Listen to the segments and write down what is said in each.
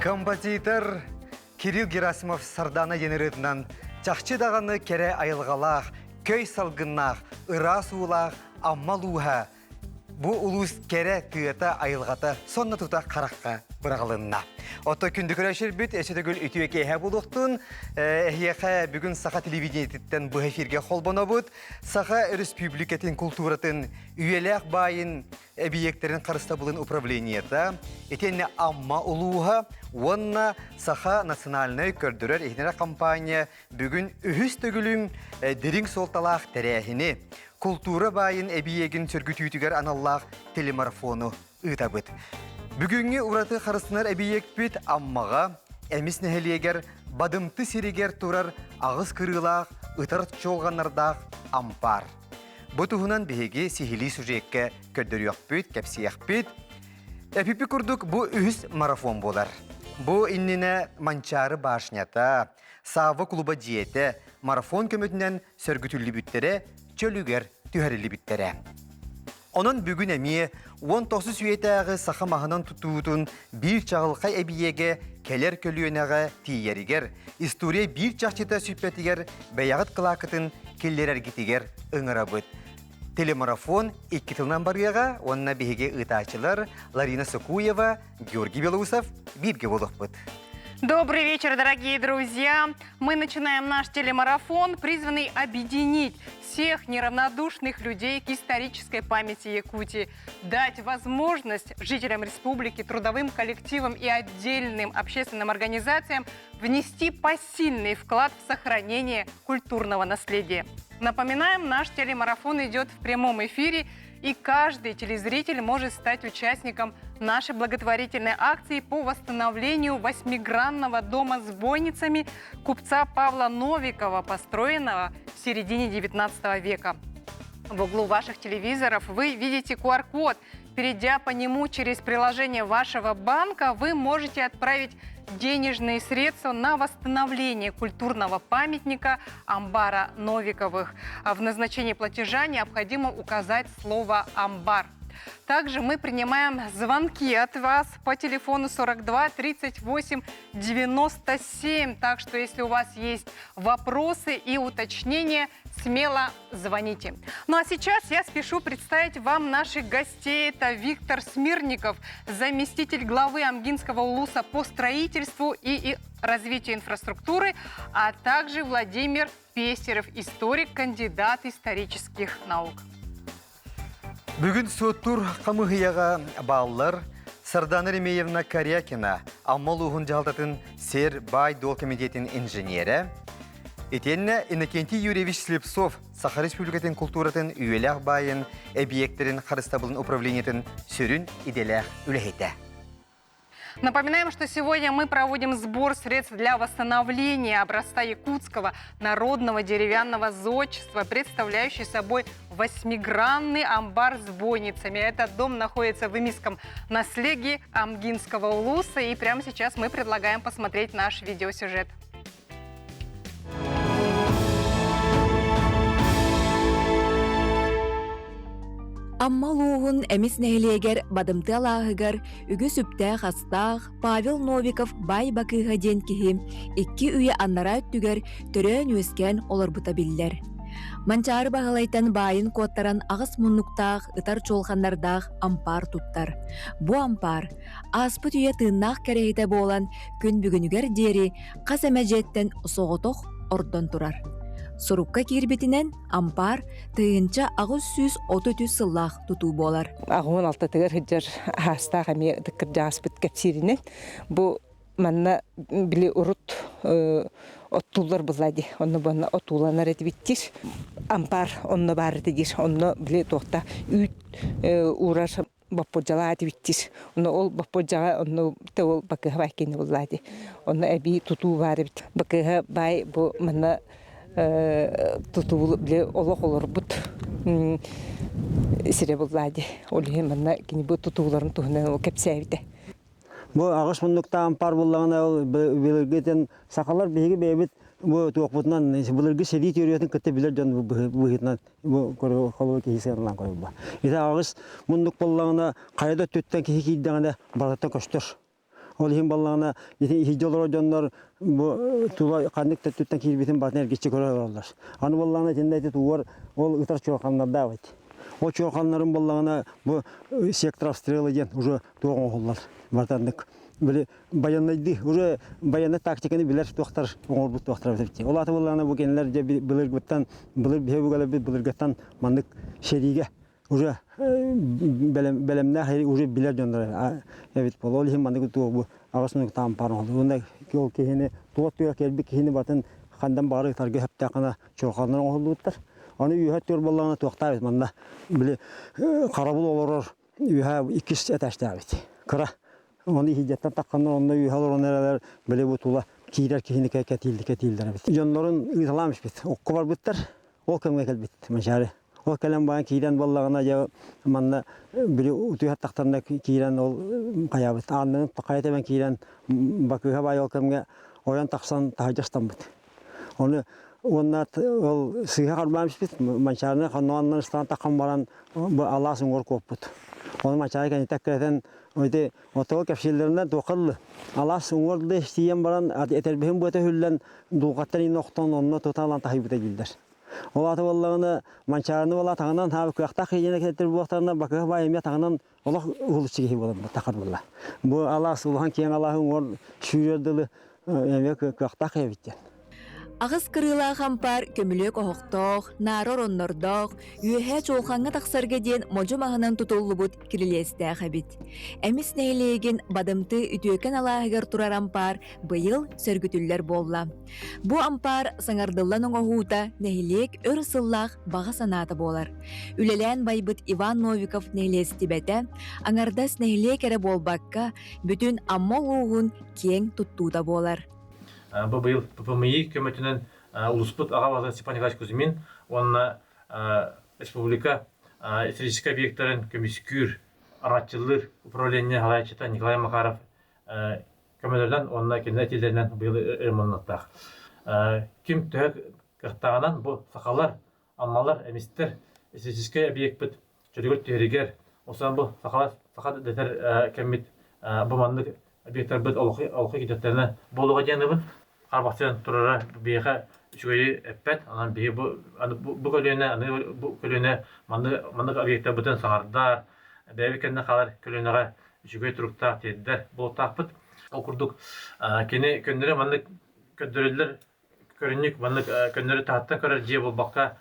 Композитор Кирилл Герасимов сардана енеретінен чақчы дағаны кере айылғалақ, көй салғыннақ, ыра суылақ, аммалуға. Бұ улус кере түйеті айылғаты сонна тұта қараққа бұрағылынна. Отто күнді көрәшір бүт, әсетігіл үтіуеке әйе болуқтың, әйеқі бүгін сақа телевидениеттен бұл эфирге қолбана бұд, сақа республикатын культуратын үйелек байын объекттерін қарыста бұлын управлениеті, етенне амма ұлуға, онна сақа национальный көрдірер ехнері компания бүгін үхіс төгілін дерің солталақ тәрәхіні, культура байын әбиегін сөргітүйтігер аналлақ телемарафону ұйтабыд. Бүгінгі ұраты қарысынар әбиек бүт аммаға, әміс нәхелегер, бадымты сирегер тұрар ағыз кырылақ, ұтар чолғанардақ ампар. Бұтығынан бігеге сихили сюжетке көддіріяқ бүт, кәпсияқ бүт. Әпіпі күрдік бұ үхіс марафон болар. Бұ инніне манчары башнята, савы клуба диеті, марафон көмітінен сөргітілі бүттері, чөлігер түйәрілі бүттері. Onun bugün əmiye 19 üyetəği saxa mahınan tutuğudun bir çağılqay əbiyege keler kölüyönəğe tiyeriger, istoriya bir çağçıta sübbetiger, bəyağıt qılaqıtın kellerer gitiger ıngırabıd. Telemarafon 2 tılından barıyağa, onunla bihege ıtaçılar Larina Сокуева, Георгий Белоусов, birge boluqbıd. Добрый вечер, дорогие друзья! Мы начинаем наш телемарафон, призванный объединить всех неравнодушных людей к исторической памяти Якутии, дать возможность жителям республики, трудовым коллективам и отдельным общественным организациям внести посильный вклад в сохранение культурного наследия. Напоминаем, наш телемарафон идет в прямом эфире, и каждый телезритель может стать участником нашей благотворительной акции по восстановлению восьмигранного дома с бойницами купца Павла Новикова, построенного в середине 19 века. В углу ваших телевизоров вы видите QR-код. Перейдя по нему через приложение вашего банка, вы можете отправить денежные средства на восстановление культурного памятника амбара Новиковых. В назначении платежа необходимо указать слово «амбар». Также мы принимаем звонки от вас по телефону 42 38 97. Так что, если у вас есть вопросы и уточнения, смело звоните. Ну а сейчас я спешу представить вам наших гостей. Это Виктор Смирников, заместитель главы Амгинского улуса по строительству и развитию инфраструктуры, а также Владимир Пестерев, историк, кандидат исторических наук. Бүгін соттур қамығияға балылар Сардана Ремеевна Карякина, аммал уғын жағалтатын Сер Бай Дол комитетінің инженері, етенне Иннокентий Юрьевич Слепцов, Саха Республикатын культуратын үйеләқ байын, объекттерін қарыстабылын управлениетін сүрін иделәқ үләйті. Напоминаем, что сегодня мы проводим сбор средств для восстановления образца якутского народного деревянного зодчества, представляющий собой восьмигранный амбар с бойницами. Этот дом находится в имиском наследии Амгинского улуса. И прямо сейчас мы предлагаем посмотреть наш видеосюжет. Аммалуғын әмес нәхелегер бадымты алағығар, үгі сүптәқ астақ Павел Новиков бай бақыға ден кехім, 2 үйе аннара өттігер түрен өскен олар бұта білдер. Манчары бағалайтан байын коттаран ағыс мұннуқтақ, ұтар чолғаннардақ ампар туттар. Бұ ампар, аспыт үйе тыннақ кәрейді болан күн бүгінігер дері қас әмәжеттен соғытоқ ордон тұрар. Сурукка кирбетинен ампар тыынча агыс сүз отөтү сыллах тутуу болар. Агын алтатыгар хыджар хаста хами дыккыр жаспыт кепсиринен. Бу манна били урут оттулар булады. Онны бана оттуланар этибиттир. Ампар онны бары дегир. Онны били тохта үт урар баппожала этибиттир. Онны ол баппожага онны тол бакыга байкени булады. Онны эби тутуу бары бит. Бакыга бай бу манна тутул биле олох олор бут сире булады. Оле манна кини бу тутууларын тухнан кепсәбите. Бу агыс мундукта ампар буллагына ол билгетен сакалар беги бебит бу туакбутнан булыргы сери теориятын кытта билер жан бухитнан бу коро холо кисерлан койба. Ита агыс мундук буллагына кайда төттөн кихи кийдәгәндә балаттан көчтөр. Ол хим баллана хижолор жоннор бу тула канык төттен кирбитин батнер гече көрөлөр. Аны баллана жендети туар ол ытар чоқандарда бит. О чоқаннарын баллана бу сектор обстрела ден уже тоғон холлар. Батандык били баянайды уже баянат тактиканы билер тоқтар оңор бут тоқтар бит. Ол аты баллана бу кенлер же билергеттен билер бевгале билергеттен мандык шериге уже белемне хайри уже билер жондар. Evet polol him mandык туу бу агасынык там парон. Онда кел кehine туотуя келби кehine батын хандан бары тарга хапта кана чоқаннар оңолуттар. Аны үйәттер баллана тоқтабыз мында биле карабул олорор үйә икис эташтабыз. Кыра оны хиҗаттан такканнар онда үйәлөр нерелер биле бу тула кийдер кehine кетилдер бит. Жоннорун ыйламыш бит. Окко бар биттер. Ол кемге келбит мәшәре. Ол калам бан кийден баллагына я манда биле үйәт тактарында кийден ол каябыт. Анын такайта мен кийден бакыга бай ол кемге оян таксан тажастан бит. Оны оннат ол сыйга кармамыш бит. Манчарны ханнаннан стан таккан баран Алласын гор коппут. Оны мачай кан тәккәтен ойды отол кәпшилләрендә токыллы. Алласын горды стиен баран этербем бу төһүллән дулгаттан ноктон онны тоталан тахибыт дилдер. Ол аты балларына манчарны бала тагынан табы кыякта кыйына кетер буактарына бакыга байымя тагынан Аллах улучыгы болар такар булла. Бу Аллах сулхан киен Аллахын гор шүйрдүлү эме кыякта кыябыт. Агыс кырыла хампар көмүлөк охоктоох, нары ороннордоох, үйөһэ чоолхаңга таксарга диэн можу маһынан тутуллубут кирилиэстээх эбит. Эмис нэһилиэгин бадымты үтүөкэн алааһыгар турар ампар быйыл сөргүтүллэр болла. Бу ампар саңардыллан оҥоһуута нэһилиэг өр сыллаах баҕа санаата болар. Үлэлээн байбыт Иван Новиков нэһилиэстибэтэ, аңардас нэһилиэг эре болбакка бүтүн аммол уухун киэң туттуута болар. Бу быйыл ППМИ көмөтүнөн улуспут ага Степан Николаевич Кузьмин, онна республика исторический объекттарын көмүскүр аратчылыр управление халайчыта Николай Макаров көмөлөрдөн онна кенде тилдеринен быйыл ремонттак. Ким төк кыртаганан бу сакалар, аммалар, эмистер исторический объект бит чөйгөт теригер. Осан бу сакалар сакат детер кемит бу мандык объекттер бит олхы китептерине болуга жаныбы. Арбақтан тұрара бейға үшгөйі әппәт, анан бейі бұл көліне мандық объекттер бұтын саңардар, бәйбі кәнді қалар көлінеға үшгөй тұрықтақ теддер бұл тақпыт. Ол күрдік кені көндері мандық көндерілер көрінік, мандық көндері тағаттан көрер же бұл баққа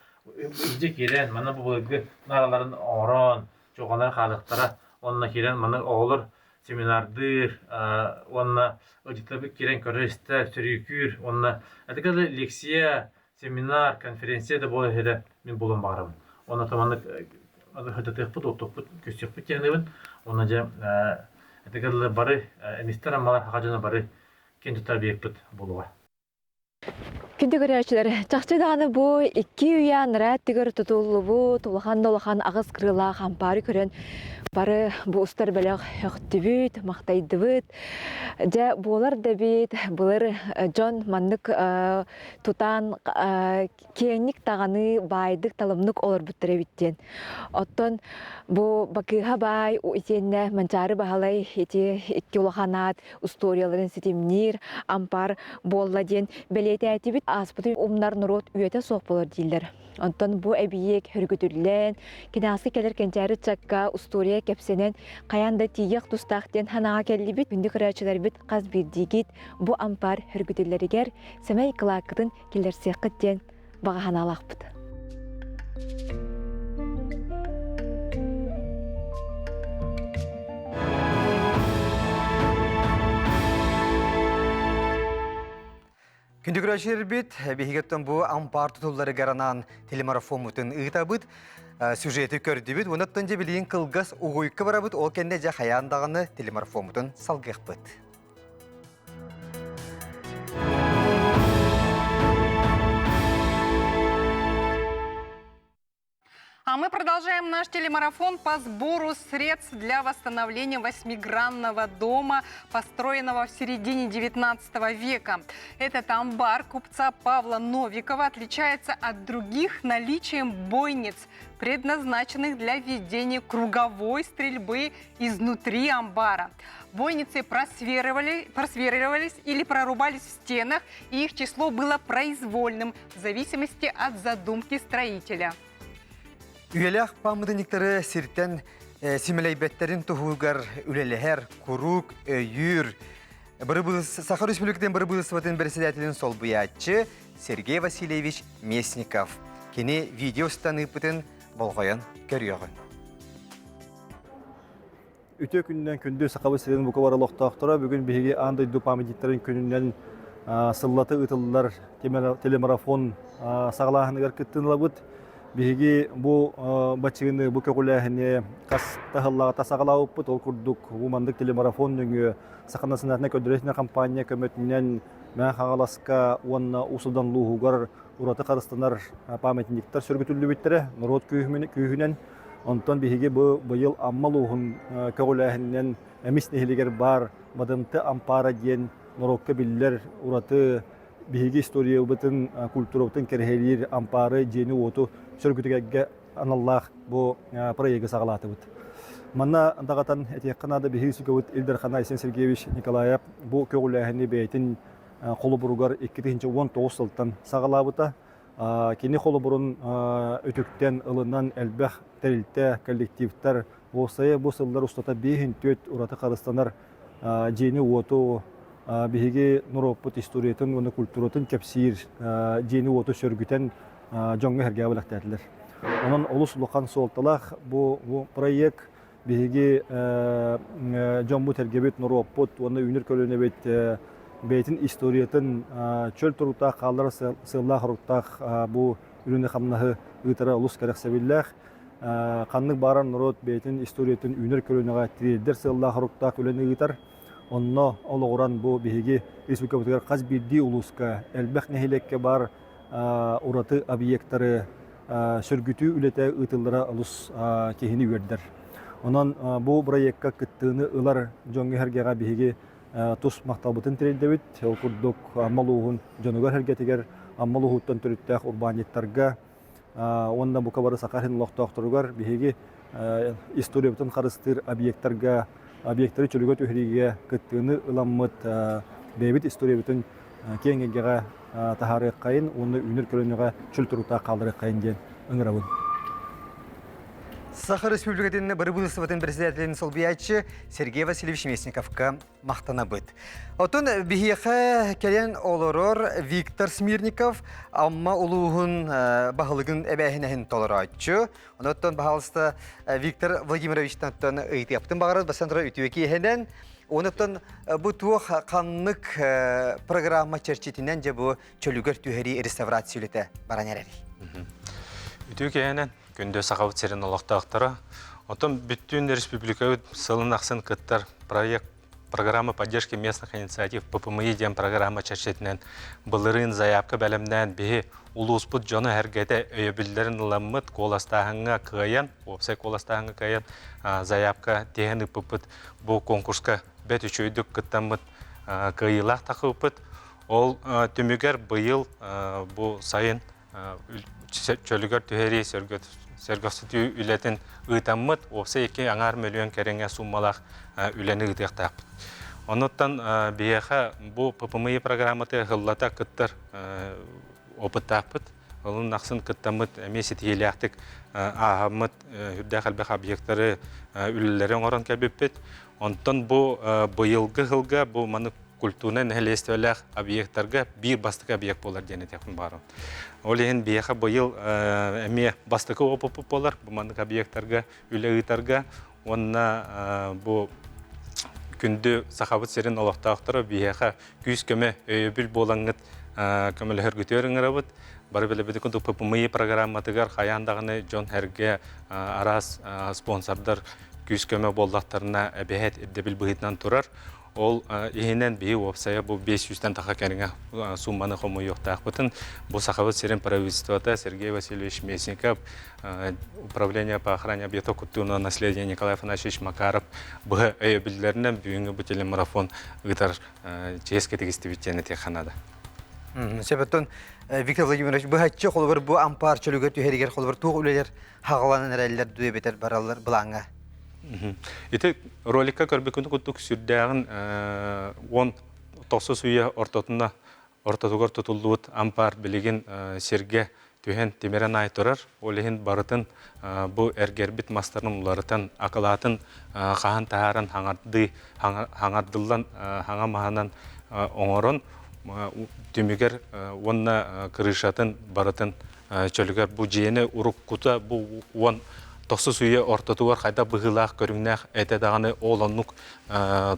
үзде керен, мандық бұл нараларын орон, жоғанар қалықтара, онына керен мандық оғылыр семинардыр, онына аудиторлар керен көрістер, сөрүйкүр, онына әдікәлі лекция, семинар, конференция да болы хеді мен болын бағырым. Онына таманлық хөтетек бұд, отық бұд, көстек бұд тегінебін. Онына жа әдікәлі бары, әместер амалар хақажына бары кен тұтар бейік бұд болуға. Күнді көрәчілер, чақчыдағаны бұ, 2 үйен рәт түгір тұтулы бұ, тұлған ағыз кырыла қампары көрін, бары бұ ұстар бәліғ өқтібіт, мақтайдыбыт, жа болар да бейт, бұлар жон мандық тұтан кеңік тағаны байдық талымнық олар бұттыры біттен. Оттон бұ бақыға бай, өтенне манчары бағалай, екі ұлғанат, историяларын сетемнер, ампар болла ден, бәлеті әтібіт, аспыты умнар нұрот үйеті соқ болар дейлер. Онтон бұ әбиек хүргүтүрлен, кенасы келер кенчәрі чакка устория кепсенен қаянда тиек тустақтен ханаға келі бит, күнді күрәчілер бит қаз бірдегет бұ ампар хүргүтүрлерігер сәмәй қылақытын келер сеқіттен баға ханалақ бұд. Күндігірәшер бет, бейгеттен бұ ампар тұтулары ғаранан телемарафон мұтын ұйта бұд, сюжеті көрді бұд, онаттан же білейін қылғас ұғойқы бара бұд, ол кәнде жа қаяндағыны телемарафон мұтын салғық бұд. А мы продолжаем наш телемарафон по сбору средств для восстановления восьмигранного дома, построенного в середине 19 века. Этот амбар купца Павла Новикова отличается от других наличием бойниц, предназначенных для ведения круговой стрельбы изнутри амбара. Бойницы просверливались или прорубались в стенах, и их число было произвольным в зависимости от задумки строителя. Üyelek pamıdınikleri sirten simileybatların tuhugar üleleher, kuruk, öyyür. Сахар Республикатын бір бұлысыватын председателін сол бұятчы Сергей Васильевич Местников. Кені видео станыпытын болғайын көріғын. Үтө күннен күнді сақабы сирен бұқы бары лоқтақтыра бүгін бейге андай ду памедиттерін күнінен сыллаты ұтылылар телемарафон сағылағынығар күттінілі бұд. Бейге бұл бачығыны бұл көкіләхіне қас тағылаға тасағылауып бұд. Ол күрдік ұмандық телемарафон нүңі сақанасынатына көдіретіне компания көмөтінен мән қағаласқа онына ұсылдан лұғығар ұраты қарыстанар памятниктер сөргітілі біттірі народ күйінен. Онтон бейге бұл бұйыл аммал ұғын көкіләхінен әміс нехілігер бар бадымты ампара ден народқа білілер ұраты бейге история бұтын культуровтың кәрхелер ампары дені оту сөргітігерге аналлах бұл проегі сағалаты бұд. Манна андағатан әтеққанада бейгі сүгәуіт Илдархан Айсен Сергеевич Николаев бұл көкіләхіні бәйтін қолы бұруғар 2019 сылттан сағалабыта. Кені қолы бұрын өтіктен ылынан әлбәқ тәрілті коллективтар болсайы бұл сылдар ұстата бейін төт ұраты қарыстанар жені оту бейге нұроппыт историятын, оны культуратын кәпсейір жені оту сөргітен жоңғы әрге абылақты әтілер. Onun olus lukan soltalak bu proyekt bihigi Jammu tergebet noropot onu ünür kölüne beytin istoriyatın çöl turukta kallar sığla harukta bu ürünü xamnahı ıtara olus kerek sevillah kanlık baran norot beytin istoriyatın ünür kölüne tireder sığla harukta kölüne ıtar onu oluğuran bu bihigi Respublika Bıtıgar qaz bildi uluska elbək nehilekke bar uratı obyektleri sörgütü ülete ıtıllara alus kehini verdiler. Ondan bu proyekka kıttığını ılar jongi hergega bihigi tus maktabıtın tireldebit. Okurduk ammaluğun jonugar hergetiger ammaluğuttan törüttək urbaniyettarga onda bu kabarı sakarhin loqtaqtırgar bihigi istoriyatın qarыстır obyektleri çölgöt ühriге kıttığını ılanmıt bebit istoriyatın kengegega tahары қайын, оны үнір көрінуға чүл тұрута қалдыры қайын ден ұңырауын. Сахар Республикатын бір бұлысыватын председателін сол биятчы Сергей Васильевич Местниковқа мақтана бұд. Отын бігеқі келен олырыр Виктор Смирников амма ұлуғын бағылығын әбәхінәхін толыр айтчы. Оныттан бағалысты Виктор Владимировичтан ұйты яптың бағарыз басандыра үтіуеке ехенен. Онықтан бұл туық қанлық программа черчетінен же бұл чөлігер түйері реставрация үлеті баран әрәрі. Үтіу кейінен күнде сақауыт серін олықтақтары. Отын бүттін республикауыт сылын ақсын кыттар программа поддержки местных инициатив ППМИ дем программа черчетінен бұлырын заявка бәлімден бейі улуспыт жоны әргеті өйебілдерін ұламыт қоластағыңа күйен, опсай қоластағыңа күйен заявка теген үпіпіт бұл конкурска бәт үшөйдік күттамыт күйілақ тақыпыт. Ол түмігер бұйыл бұл сайын чөлігер түхері сөргөсті үлетін ұйтамыт, опсай еке аңар миллион кәріңе суммалақ үлені ұйтықтақ. Оныттан бейеға бұл ППМИ программаты ғыллата күттір опыттақпыт. Олың нақсын күттамыт әмесет еліяқтық ағамыт үрдәқ әлбәқ объекттары үлілерін орын кәбіппет. Онтан бұл бұйылғы ғылға бұл маны культурны нәхелестеләқ объекттарға бір бастық объект болар дені тәқін барын. Ол ең бейеға бұйыл әме бастықы опыпы болар бұл маны объекттарға үлі ұйтарға. Онына бұл күнді сақабыт серін олықтақтыры бейеға күйіз көмі өйебіл болаңыт көмілі хүргітерін ғырабыт. Бары білі біді күнді ППМИ программатығар қаяндағыны жон әрге арас спонсордар күйіз көмі болдақтарына әбәйет әбдебіл бұғытынан тұрар. ол иһинен бии опсая бу 500-тен таха кәріңе сумманы хому yoқтақ бұтын. Бұл сақабыт серен правительствота Сергей Васильевич Месников, управление по охране объектов культурного наследия Николай Афанасьевич Макаров бұғы өйөбілдерінен бүйінгі бұл телемарафон ұйтар ческе тегістебеттені тек қанады. Себеттен Виктор Владимирович, бұғатчы қолыбыр бұ ампар чөлігер түйерігер қолыбыр туғы үлелер хағаланын әрәлілер дүйебетер баралар бұлаңа. Ити роликка көрбекінді күттік сүрдәғін 10-90 сүйе ортотугар тұтылуыт ампар білеген серге түйен темерен ай тұрар. Олеген барытын бұ әргербіт мастарын ұларытын ақылатын қаған тағарын хаңардылдан хаңа мағанан оңырын түмігер онна кырышатын барытын чөлігер бұ жиені ұрық құта бұ 10-90 сүйе ортотугар қайда бұғылақ көріңнәқ әтедағаны оланнық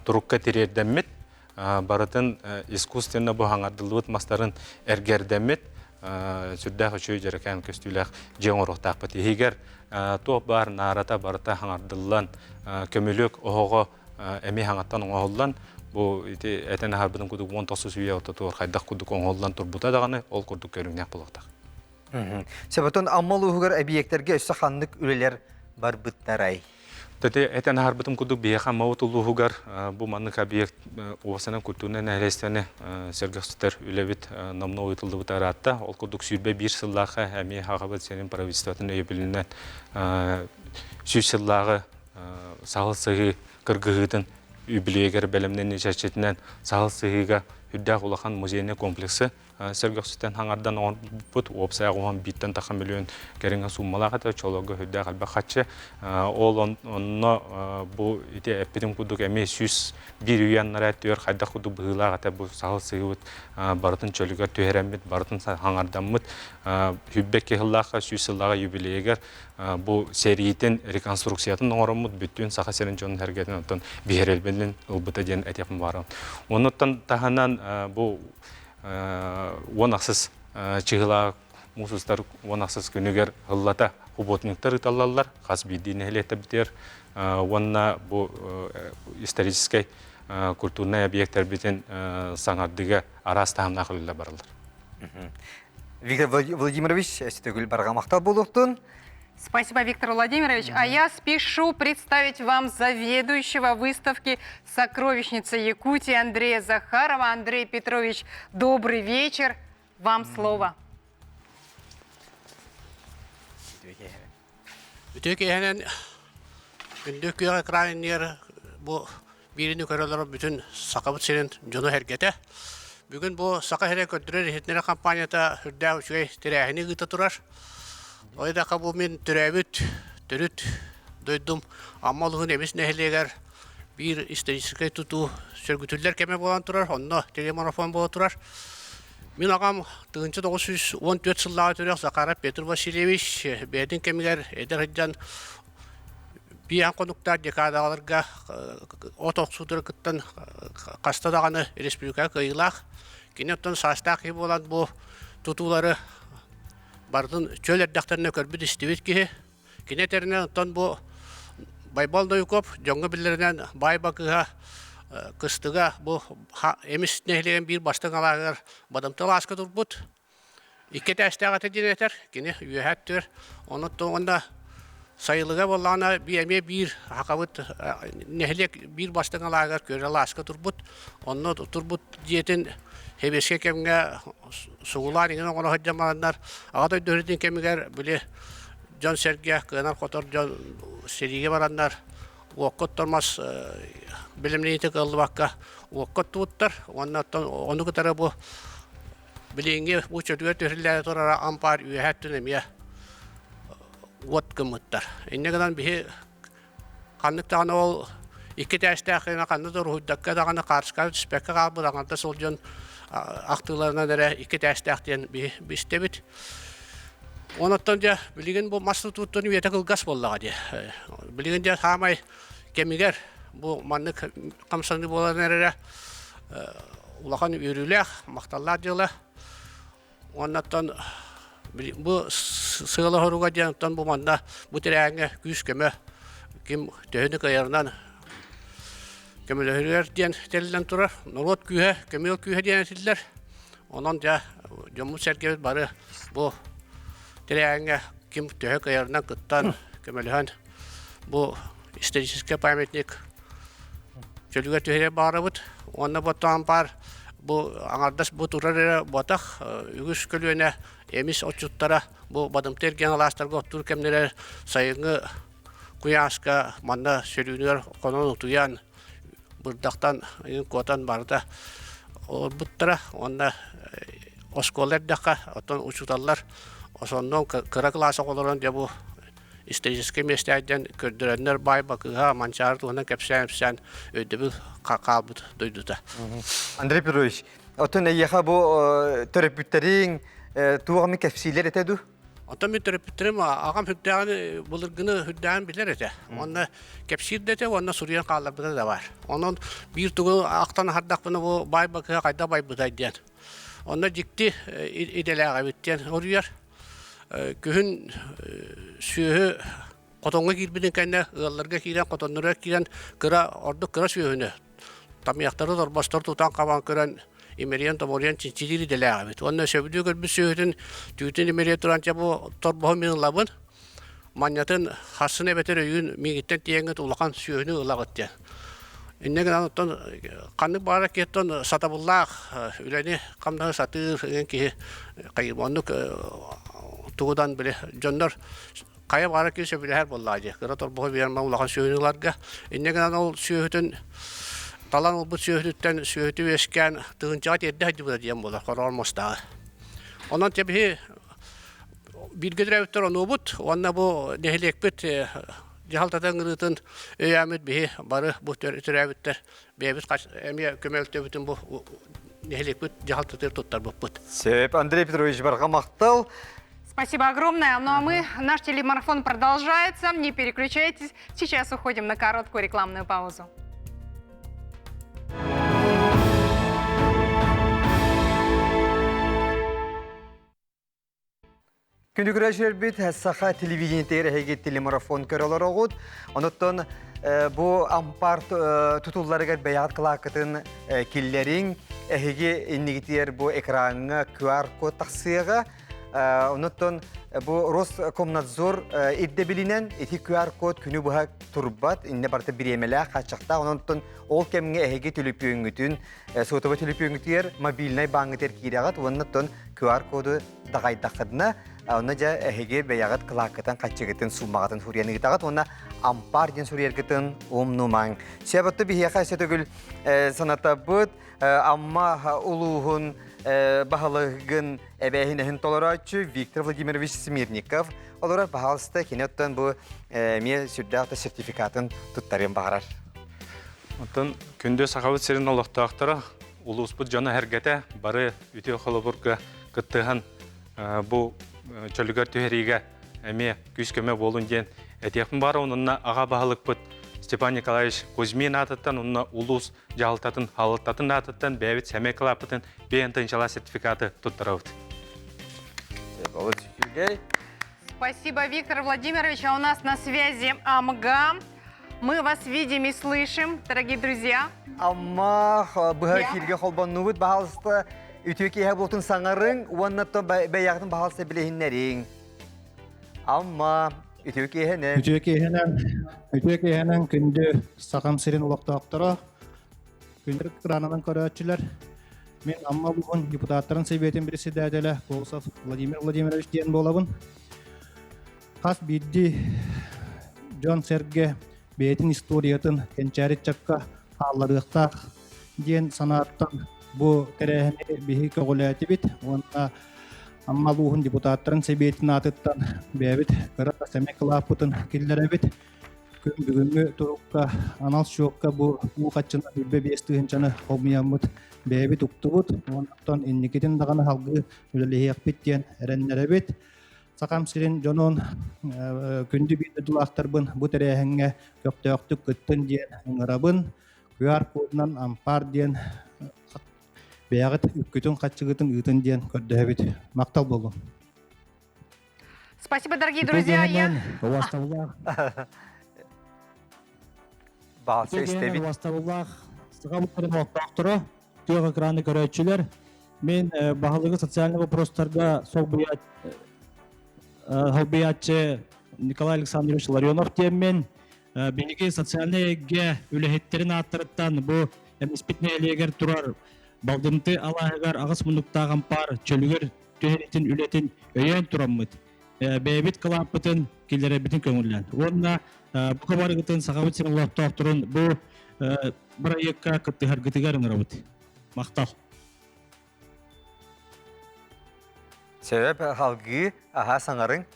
тұрыққа терердәммет барытын искусственно бұ хаңардылуыт мастарын әргердәммет сүрдәқ үшөй жерекән көстүйләқ жең ұрықтақ бұт. Егер тоқ бар нарата барыта хаңардылан көмілік оғығы әме хаңаттан оңғылан бұл әтен әрбінің күдік 10-90 сүйе ортотугар қайдақ күдік оңғылан тұрбұта дағаны ол күрдік көріңнәқ болықтақ. Себеттен аммал ұғығыр әбиектерге өсі қанлық үлелер бар бұттарай. Тәте әтен әрбітім күдік бейеқан мауыт ұлығығар бұл маннық әбиект оғасынан күлтуынан әлестені сергіқсітер үлебіт намна ойытылды бұтары атта. Ол күдік сүйбе бір сыллағы әме хағабыт сенің правительстватын өйбілінен сүй сыллағы сағыл сығы кыргығытын үбілегер бәлімнен нешәшетінен сағыл сығыға үддәқ улахан музейне комплексы сергіқсітен хаңардан оң бұт опсаяқ оған биттен тақа миллион кәріңі суммалағаты чолығы үддәқ әлбә қатшы. Ол онына бұл әппетім күдік әме 101 үйяннар әттүйер қайдақ күдік бұғылағаты бұл сағыл сығыт барытын чөлігі түйерәмет, барытын хаңарданмыт хүббек кеғыллаға, сүйсіллаға юбилейгер бұл серийтін реконструкциятын оңырымыт бүттін сақа серін жонын әргетін оттан бейерелбелін ұлбыта ден әтепін барым. Оныттан тағынан бұл онақсыз чығыла мұсыстар онақсыз күнігер ғыллата құботниктар ұталалар, қас бейдейін әлетті бітер. Онына бұл историческай культурный объекттер бітен саңардыға арас тағымна қылылы барылар. Виктор Владимирович, әсетігіл барға мақтал болуқтың. Спасибо, Виктор Владимирович. А я спешу представить вам заведующего выставки «Сокровищница Якутии» Андрея Захарова. Андрей Петрович, добрый вечер. Вам слово. Бүтөкейһенен күндөккүйө экраннер бу бирини көрөлөр бүтүн сакабыт сенен жоно хергете. Бүгүн бу сака хере көдүрөр хетнере компанията хүрдө үчөй терехини гыта турар. Ойда кабу мен төрөбүт төрүт дойдум амалыгын эмес нехлегер бир исторический туту сөргүтүллер кеме болан турар. Онно телемарафон боло турар. Мен агам 1914 жыллары төрөк Захаров Петр Васильевич бедин кемигер эдерден биян конуктар декадаларга оток судыр кыттан кастадаганы республика кыйлах кинеттен састак болан бу тутулары бардын чөл эрдактарына көрбүт истебит ки кинетеринен тон бу байбал дойкоп жоңго билеринен байбакыга кыстыга бу эмис нехлеген бир баштыңалагар бадамтал аска турбут икке тәстәгаты динетер кине үйәттер оны тоңында сайылыга боллана биеме бир хакабыт нехлек бир баштыңалагар көрәлә аска турбут онны турбут диетен хебеске кемге сугулар иген оны хаҗаманнар агада дөрдин кемгер биле Жон Сергей кынар котор жон сериге барандар уоккот тормас билимнейте кылбакка уоккот туттар оны кытары бу билинге бу чөтүгө төрүлөр турара ампар үйәттүн эмия вот кымыттар иннегенен бихи канныктан ол икки тәстәхина канны турудакка даганы каршка спекка кабыдаганда сол жон актыларына дере икки тәстәхтен бистебит. Онаттан да билген бу масты туттун үйәтә кылгас боллага ди. Билген да хамай кемигер бу маннык камсанды болан эрере улахан үрүләх макталлар диле. Онаттан бу сыгылы хоруга жантан бу манда бу терәңгә күз көмө ким төһөнү каярынан көмөлөһүлөр диэн теллен турар. Нолот күйе, көмөл күйе диэн тиллер. Онон жа жомут сергебет бары бу тереңе ким төһө кыярынан кыттан көмөлөһөн бу исторический памятник чөлүгө төһө барыбыт. Онна ботан бар бу аңардас бу турар ботах үгүс көлүнө эмис очуттара бу бадымтер геналастарга тур кемнелер сайынгы куяска манна сөлүнөр конон утуян бурдактан котан барда буттара онна осколер дака отон учуталлар осондон кыра класса колорон жабу исторический местеден көрдөрөннөр бай бакыга манчар туна кепсен өдөбү какабыт дойдута. Андрей Петрович, отон эйеха бу төрөпүттерин тугамы кепсилер этеду? Отон ми төрөпүттерим агам хүддәгән булыргыны хүддәгән билер эте. Онна кепсилдете, онна сурьян калларда да бар. Онон бир тугы актан хардакпыны бу бай бакыга кайда бай будай дигән. Онна дикти иделәгә биттен орыяр. Күн сүйө котонга кирбиден кенне ылларга кирен котоннора кирен кыра ордук кыра сүйөнө. Тамяктары дорбастар тутан кабан көрөн имериен томориен чинчили деләгә бит. Онна сөбүдү көрбү сүйөтүн түтүн имерия туранча бу торбо мен лабын. Манятын хасын эбетер өйүн мигиттен тиеңге тулакан сүйөнө ылагытты. Иннеген антон канны бара кеттон сатабуллах үлени камда сатыр ки кайбонук тугудан биле жоннор кая бара кирсе биле һәр боллады. Кыратор бу берме улаган сүйөнүләргә. Иннеген ул сүйөтүн талан бу сүйөтүттен сүйөтү эскән тыгынча тедде дип диям була. Карар моста. Онан тебе билгедерәвтер онубут, онна бу нехлекпет жалтатан гырытын өйәмет бе бары бу төрәвтер бебит каш эме көмөлтө бүтүн бу нехлекпет жалтатыр туттар буппут. Сеп, Андрей Петрович, барга мактал. Спасибо огромное. Ну а наш телемарафон продолжается. Не переключайтесь. Сейчас уходим на короткую рекламную паузу. Күндүгүрәшер бит саха телевидениетер хеге телемарафон көрөлөр огут. Оноттон бу ампар тутулларыгар баягат кылакытын киллерин хеге иннигитер бу экранга QR код таксыга. Оноттон бу Роскомнадзор идде билинен эти QR код күнү буга турбат инне барта биремеле качакта. Оноттон ол кемге хеге төлөпүңүтүн сотоба төлөпүңүтер мобильный банктер кирагат. Оноттон QR коду дагайдакыдна. Онна жа хеге баягат кылакытан качыгытын сумагатын сурияны гитагат. Онна ампар ден сурьергытын омнумаң. Себатты бихияка сетөгүл саната бут амма улугун бахалыгын эбэхинэхин толорачы Виктор Владимирович Смирников. Олора бахалысты кенеттен бу ме сүрдәгты сертификатын туттарын багарар. Онтон күндө сахабыт серин олоқтақтары улуспут жана хергете бары үтө холобурга кыттыган бу чөлүгөр төһөрийге эме күз көмө болун ден этехин бары онунна ага бахалыкпыт Степан Николаевич Кузьмин атыттан онунна улус жалтатын халыттатын атыттан бэбит семекалапытын бентынчала сертификаты туттарабыт. Спасибо, Виктор Владимирович. А у нас на связи Амга. Мы вас видим и слышим, дорогие друзья. Амма быһа кирге холбоннубут бахалысты үтөки хабултун саңарын уаннатто баягытын бахалысы билехиннерин. Амма үтөки хенен күндө сакам сирин улактактара күндүк кранынан көрөчүлөр. Мен амма бүгүн депутаттарын себетин председателе Колосов Владимир Владимирович ден болабын. Хас бидди Джон Серге бетин историятын кенчарит чакка алларыкта ден санаттан бу терехне бихи көгөлөтү бит. Онда амма бүгүн депутаттарын себетин атыттан бебит кара семеклапытын киллере бит. Бүгүнгү турукка анал шокка бу качына билбе бестыгынчаны обмиямыт бебит уктубут. Онтон инникитин даганы халгы үлелеяк биттен эреннере бит. Сакам сирин жонон күндү бит дулактарбын бу терехеңе көктөктүк кыттын ден ыңырабын. QR кодунан ампар ден бягыт үккүтүн качыгытын ытын ден көрдөбүт. Мактал болду. Спасибо, дорогие друзья. Балсы істебит. Вастабуллах сығабыттарын оқтақтыры, түйек экраны көрәтшілер. Мен бағалығы социальный вопростарға сол бұятчы Николай Александрович Ларионов темен бенеге социальный ге үліхеттерін аттырыттан бұл әмеспетіне әлегер тұрар балдымты алағығар ағыс мұндықтағын пар чөлігер түйенетін үлетін өйен тұраммыд. Бәйбет қылаппытын келдері бітін көңілден. Онына бұл қабарығытын сағабыт сен ұлақтақтырын бұл бір айыққа күттігер күттігер ұңырабыд. Мақтал. Себеп халгы аға саңарын.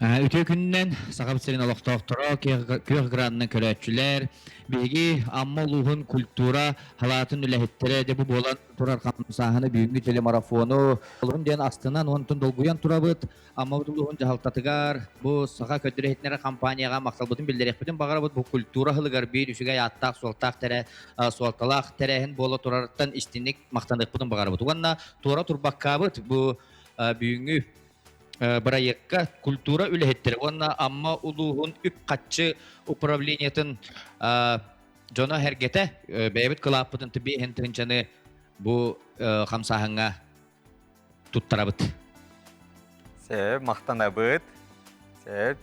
Өтө күннен сағабыт серин олықтақтыра көк гранның көрәтшілер, беги амма луғын культура халатын үләхеттері де бұл болан тұрар қамсағыны бүйінгі телемарафону. Олығын ден астынан онтын долгуян тұрабыт, амма бұтын луғын жағалтатығар, бұл саға көттірі компанияға мақсал бұтын білдерек бұтын бағар бұт бұл культура хылығар бейд үшіге аттақ, суалтақ тәрі, суалталақ тәріхін болы тұрарыттан істінік мақтандық бұтын бағар бұт. Оғанна тура тұрбаққа бұт бұл бүйінгі Барайекка культура үлэхеттер. Онна амма улуғын үк қатчы управлениятын жона хәргеті бәйбіт қылаппытын түбе хентірінчаны бұ қамсағыңа тұттарабыт. Себеп мақтанабыт. Себеп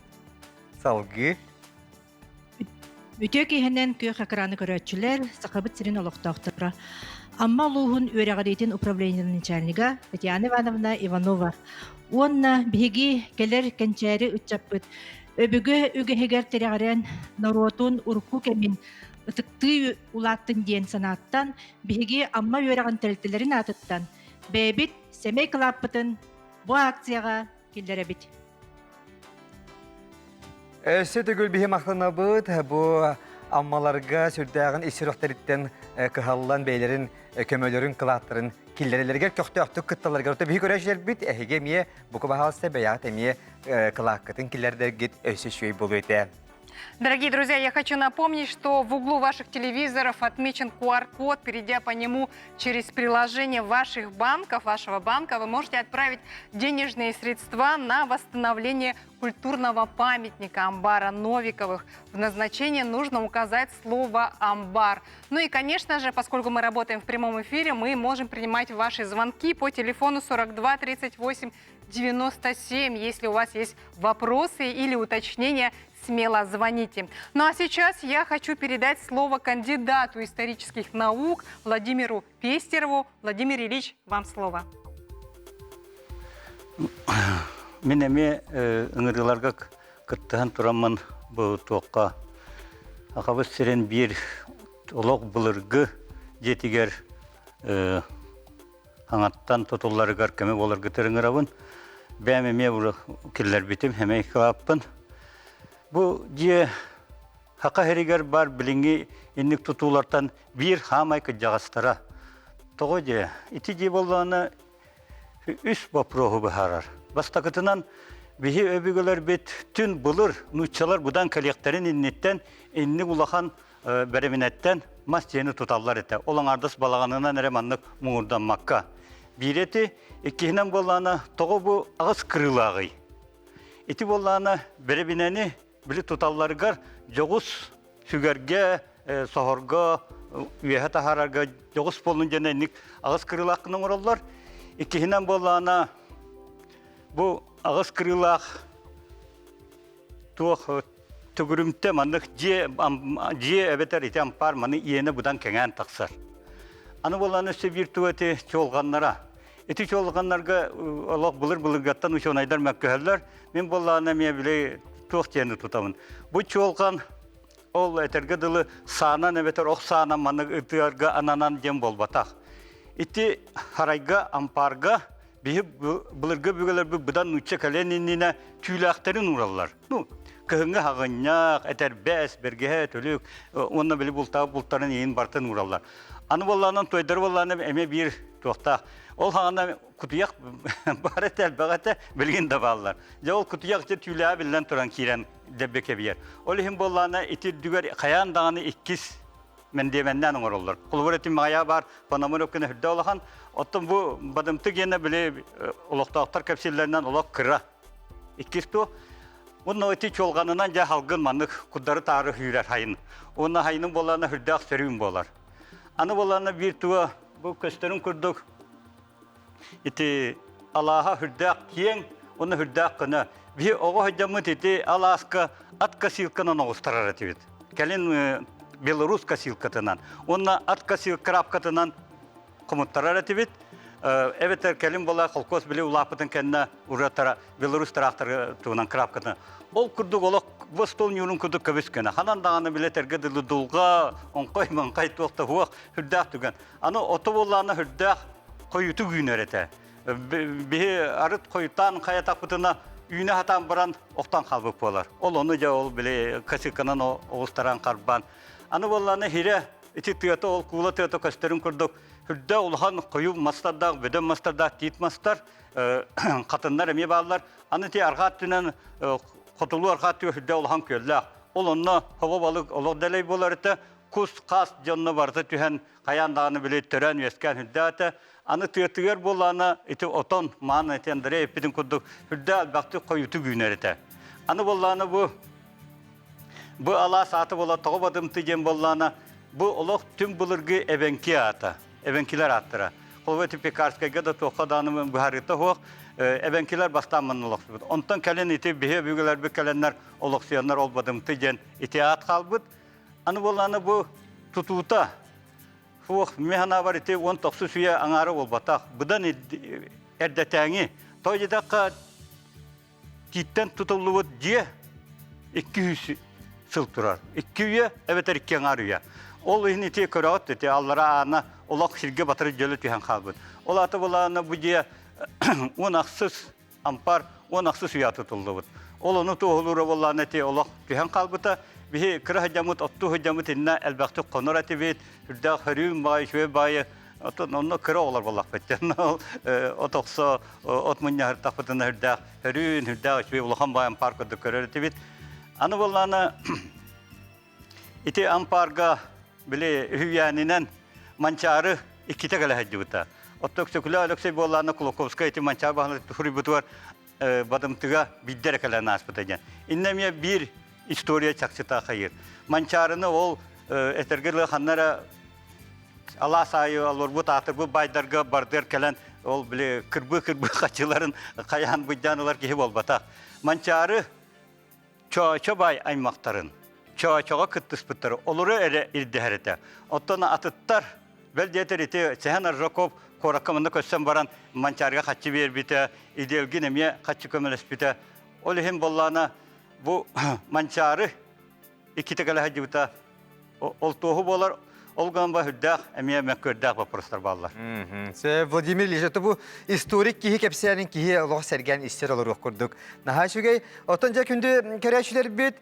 салғы. Өтө кейхенен көк экраны көрәтчілер сақабыт сирин олықтақтыра. Амма улуғын өрәғадейтін управлениятын начальнига Татьяна Ивановна Иванова. Онна биги келер кенчәре үтчаппыт. Өбүгө үгехегер терегәрен наротун урку кемин ытыкты улаттын диен санаттан биги амма өрәгән тәлтеләрен атыттан. Бәбит семей клаппытын бу акцияга килдеребит. Өсі түгіл бейі мақтанабыт, бұл аммаларға сүрдәғін исіріқтәріттен кығалылан бейлерін, көмөлерін, қылаттырын, киллерелерге көкті өқтік күтталарға ұрты бейі көрәшілер біт, әхеге мие бұқы бағалысы бәяғыт әмие қылаққытын киллердерге өсі шөй бұл өте. Дорогие друзья, я хочу напомнить, что в углу ваших телевизоров отмечен QR-код. Перейдя по нему через приложение ваших банков, вашего банка, вы можете отправить денежные средства на восстановление культурного памятника амбара Новиковых. В назначение нужно указать слово «амбар». Ну и, конечно же, поскольку мы работаем в прямом эфире, мы можем принимать ваши звонки по телефону 42 38 97. Если у вас есть вопросы или уточнения, смело звоните. Ну а сейчас я хочу передать слово кандидату исторических наук Владимиру Пестерову. Владимир Ильич, вам слово. Мен әме ыңырыларға күттіған тұрамын бұл тоққа. Ақабыз сірен бір олық бұлырғы жетігер аңаттан тұтыларығар көмі оларға тұрыңырауын. Бәм әме бұл келер бітім әме қылаппын. Бұл же хақа херигер бар білінгі инник тұтулардан бір хамайқы жағастара. Тоғы же, ити же болғаны үш бапроғы бұхарар. Бастақытынан бігі өбігілер бет түн бұлыр, нұтчалар бұдан кәлектерін иннеттен, инні ұлақан бәрімінеттен мас жені тұталар еті. Олың ардыс балағанынан әріманлық мұңырдан маққа. Bir eti, ikihinen bolağına toğu bu ağız kırılağıy. Eti bolağına bere bineni bili tutallarıgar, joğuz sügerge, sohorga, üyehe tahararga, joğuz bolunca nenik ağız kırılağının orallar. İkihinen bolağına bu ağız kırılağ tuğ tügürümte manlık ciye ebeter iti ampar manı iyene budan kengen taksar. Anı bolağına üstü bir tüveti çoğulganlara. Eti çoğulganlarga Allah bulur-bulurgattan uçonaylar mekkeheller. Men bolağına miye bile çok tiyeni tutamın. Bu çoğulgan ol eterge dılı sağanan ebeter oq sağanan manlık ıtıyarga ananan jem bol batak. Iti harayga, amparga bihi bulurga bügeler budan uçça kaleninine tüylakterin uğrallar. Kıhınga hağınyak, eter bes, bergehe, tölük, onunla bile bultarın yiyin bartın uğrallar. Anı bolağından toydarı bolağına eme bir tohta. Ol hağına kutuyak baret elbağete bilgin de bağlılar. Ya ol kutuyak tüylağı bilden turan kiren debbeke bir yer. Ol hem bolağına iti düger kayan dağını ikiz mendiyemenden uğrallar. Kuluvretim mağaya var, Panamın okuna hüdde olağan. Ottun bu badımtık yine bile uluqtağıtlar kapsillerinden ulaq kıra. İkiz to. Onun eti çolganından ja halgın manık kudları tarih hürer hayın. Onun hayının bolana hürdaq sürüm bolar. Anı bolana bir tuğa bu kösterin kurduk. İti Allah'a hürdaq kiyen, onu hürdaq kına. Bir oğu hıcamıt iti Alaska at kasilkının oğustarar etivit. Kelin Belarus kasilkatından. Onun at kasil krapkatından komuttarar etivit. Evet kelin bola kolkos bile ulapıtın kendine uğratara Belarus taraftarı tuğunan krapkatına. Ol kurduk olak Voston yurun kurduk kövüskene. Hanan dağını bile tergedili dulga, onqay manqay tuğakta huaq hürdaq tügen. Anı otobollarına hürdaq koyutu gün örete. Bir arıt koyutan kayatakıtına üyüne hatan baran oktan kalbık bolar. Ol onu ja ol bile kasilkanan oğuztaran karban. Anı bollarına hire iti tiyata ol kuğula tiyata kösterin kurduk. Hürdaq ulhan koyu mastardaq, beden mastardaq, tit mastar, katınlar emi bağlar. Anı ti argat tünen Kotulu arkat diyor hüdde olan köller. Olunna hava balık olur delay bolarıta kus kas canlı vardı tühen kayan dağını bile tören yesken hüdde ate. Anı tiyatıyor bolana iti oton man etendire epidin kuduk hüdde albaktı koyutu günerite. Anı bolana bu Allah saati bola toğubadım tücem bolana bu oluk tüm bulurgu evenki ata. Evenkiler attıra. Kolveti pekarskaya da toğadanımın buharita hoğ. Evenkiler bastanmanın olaqsıbıd. Ondan kelen iti bihe büyügeler bir kelenler olaqsiyanlar olmadım tücen itiat kalbıd. Anı bolanı bu tututa. Fuq mehana var iti 19 suya anarı olbataq. Budan erdeteni. Toydaka titten tutulubud diye 200 sıl turar. 200'ye evet 2 anarıya. Ol ihni iti körağıt iti Allara ana olaq silge batırı jölü tühen kalbıd. Olatı bolanı bu diye 16 ampar 16 suya tutuldu. Olunu toğuluru bollan eti olaq tühen kalbıta bir kırı hacamut ottu hacamut inna elbaqti qonur etibit hürdaq hürüm bay şöy bay onu kırı olar bolaq betten otoksa otmunya hırtaqıtına hürdaq hürün hürdaq şöy ulaqan bay ampar kudu kırı etibit anı bollanı iti amparga bile hüyaninen mançarı ikite gale hacıbıta. Otok sekula alexey bolana Kolokovska iti mançar bahane tuhuri butuvar badımtıga biddere kala naspıtacan. İnnemiye bir istoriya çaksıta hayır. Mançarını ol etergeli hanlara Allah sayı alır bu tatır bu baydarga barder kelen ol bile kırbı kaçıların kayan bıcanılar ki bol bata. Mançarı çoğa bay aymaktarın. Çoğa kıttıspıtları oluru ere irdeherete. Otona atıttar beldeter iti sehen arrakop korakamında kösten baran mançarga kaçı bir bite ideolgi nemiye kaçı kömeles bite. Olihim bollana bu mançarı iki tekele hacı bita oltuğu bolar olgan ba hüddaq emiye mekkerdaq vaprostar ballar. Vladimir Ильич, bu historik kihi kepsiyanin kihi Allah sergen ister olur okurduk. Naha şugay otonca kündü kereçler bit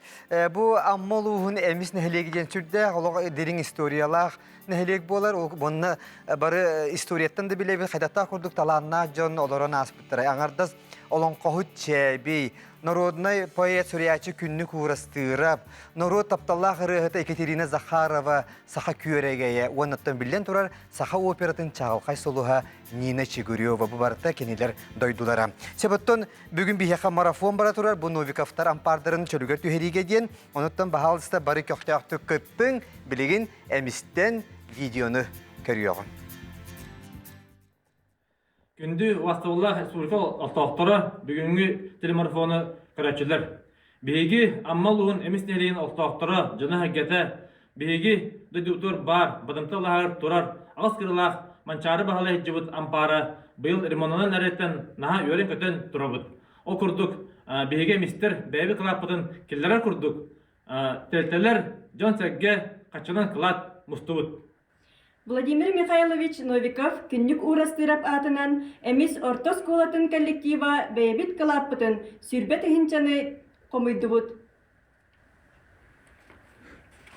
bu ammoluğun emis nehliye giden türde Allah derin historiyalar nehliye bolar bununla barı historiyetten de bile bir haydatta kurduk talanna John olorana aspıttıra. Angardas olan kohut çebi Народный поэт Сурячы күннік урастырап, народ тапталлах рыхыта Екатерина Захарова саха күрегeye, онаттан билен турар саха оператын чағылқай солуға Нина Чигурева bu барыта кенелер дойдулара. Себаттан бүгін бейеқа марафон бара турар, bu Novikovтар ампардарын чөлігер түйериге ден, онаттан бағалыста бары көқтяқты күттің білеген әмістен видеоны көріоғын. Күнді Вастаулла Республика Алтақтары бүгінгі телемарафоны көрәтшілер. Бейгі аммалуын әміснелейін Алтақтары жаны әгеті. Бейгі дөдіутыр бар, бадымты лағыр тұрар. Ағыз кірілақ манчары бағалы жібіт ампары. Бұйыл ремонынан әреттен наға өрен көтен тұрабыд. О күрдік бейгі мистер бәйбі қылапыдың келдерер күрдік. Тәлтелер жон сәгге қачынан қылат мұстыбыд. Владимир Михайлович Новиков күннік урастырап атынан әміс ортос колатын коллектива бәйбіт кылаппытын сүрбет хинчаны комойдубут.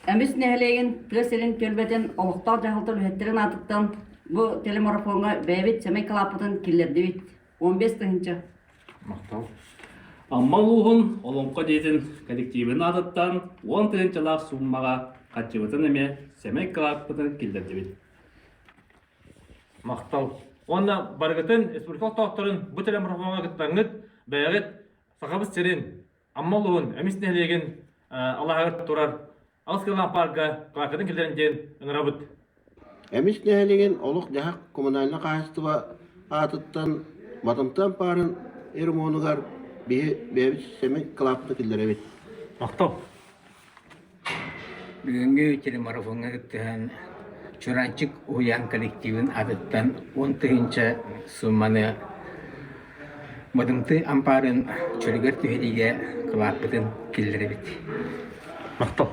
Әміс нәхілеген пресерін көлбетін олықтар жағылтыр өттерін атыттан бұл телемарафонға бәйбіт сәмей кылаппытын келерді бит. 15 тыңынча. Мақтал. Аммалуғын олымқа дейтін коллективін атыттан 10 тыңынчалақ суммаға қатчыбытын әме сәмей кылаппытын келерді бит. Мақтал. Онна баргытын республикалық тауқтарын бұл телемарафонға кіттаңыд бәйгіт сақабыз серен аммалуын эмис нехлеген Аллахар турар. Алскалан парга клакатын килдеринден ынырабыт. Эмис нехелеген олух жахак коммунальна каастыва атыттан батымтан парын эрмонугар бебис семен клапты килдеребит. Мактау. Бүгүнгү телемарафонга кеттен Чуранчык уян коллективин адыттан 10-нчы сумманы мадымты ампарын чөлгөр түһелиге клаппытын килдеребит. Мактау.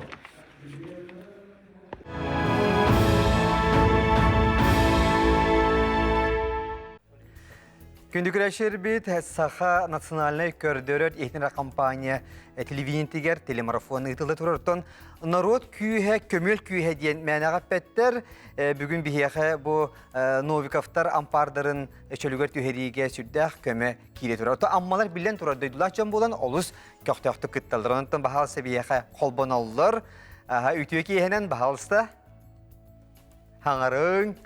Күндүкүрәшер бит Саха национальный көрдөрөр этнера компания телевидениетигер телемарафон ытылы турартон народ күйе көмөл күйе диен мәнәгә пәттер бүгүн бихәхә бу Новиковтар ампардарын чөлгөр түһәриге сүддәх көмө киле турар. Аммалар билен турар дойдулар жан булан олус көктөктө кытталдыр. Онтон бахал себияхә колбоналлар үтүе киһенен бахалста хаңарың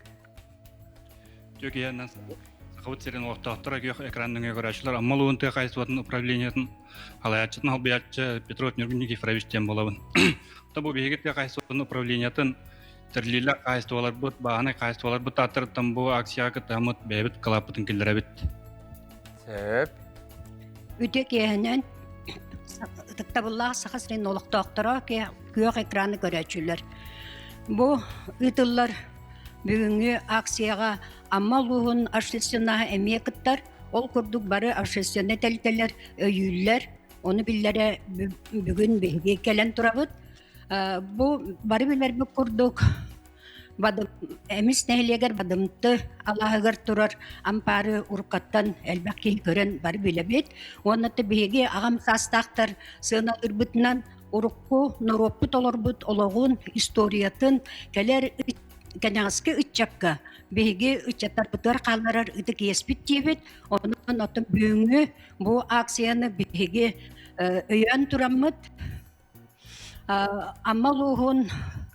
Жөкияннан Сақабыт серен оқтақтыра күйек экранның көрәшілер аммалуын тек айсуатын управлениятын халаятчытын албиятчы Петров Нергуни Кефровичтен болабын. Бұл бейгет тек айсуатын управлениятын тірлілі айсуалар бұд, бағаны айсуалар бұд аттырыттан бұл акцияғы тамыт бәйбіт қалапытын келдер әбіт. Сөп. Үте кейінен тықтабыллағы сақы серен оқтақтыра күйек экраны көрәшілер. Бұл үтілер бүгінгі акцияға аммалуғын общественнаға әмие кыттар, ол күрдік бары общественне тәлтелер, өйілер, оны білдері бүгін бейге келен тұрабыд. Бұл бары білер бұл күрдік әміс нәйлегер бадымты Аллахығыр тұрар ампары ұрқаттан әлбәк кел көрін бары біле бет. Онаты бейге ағам састақтар сына үрбітінен ұрыққу, нұроппыт оларбыт, олағын, историятын, кәлер Кәнәғысқы үтчакка, бейге үтчаттар бұтыр қаларар үті кеспет дебет, онын отын бүйіңі бұл акцияны бейге өйен тұрамыд. Аммалуғын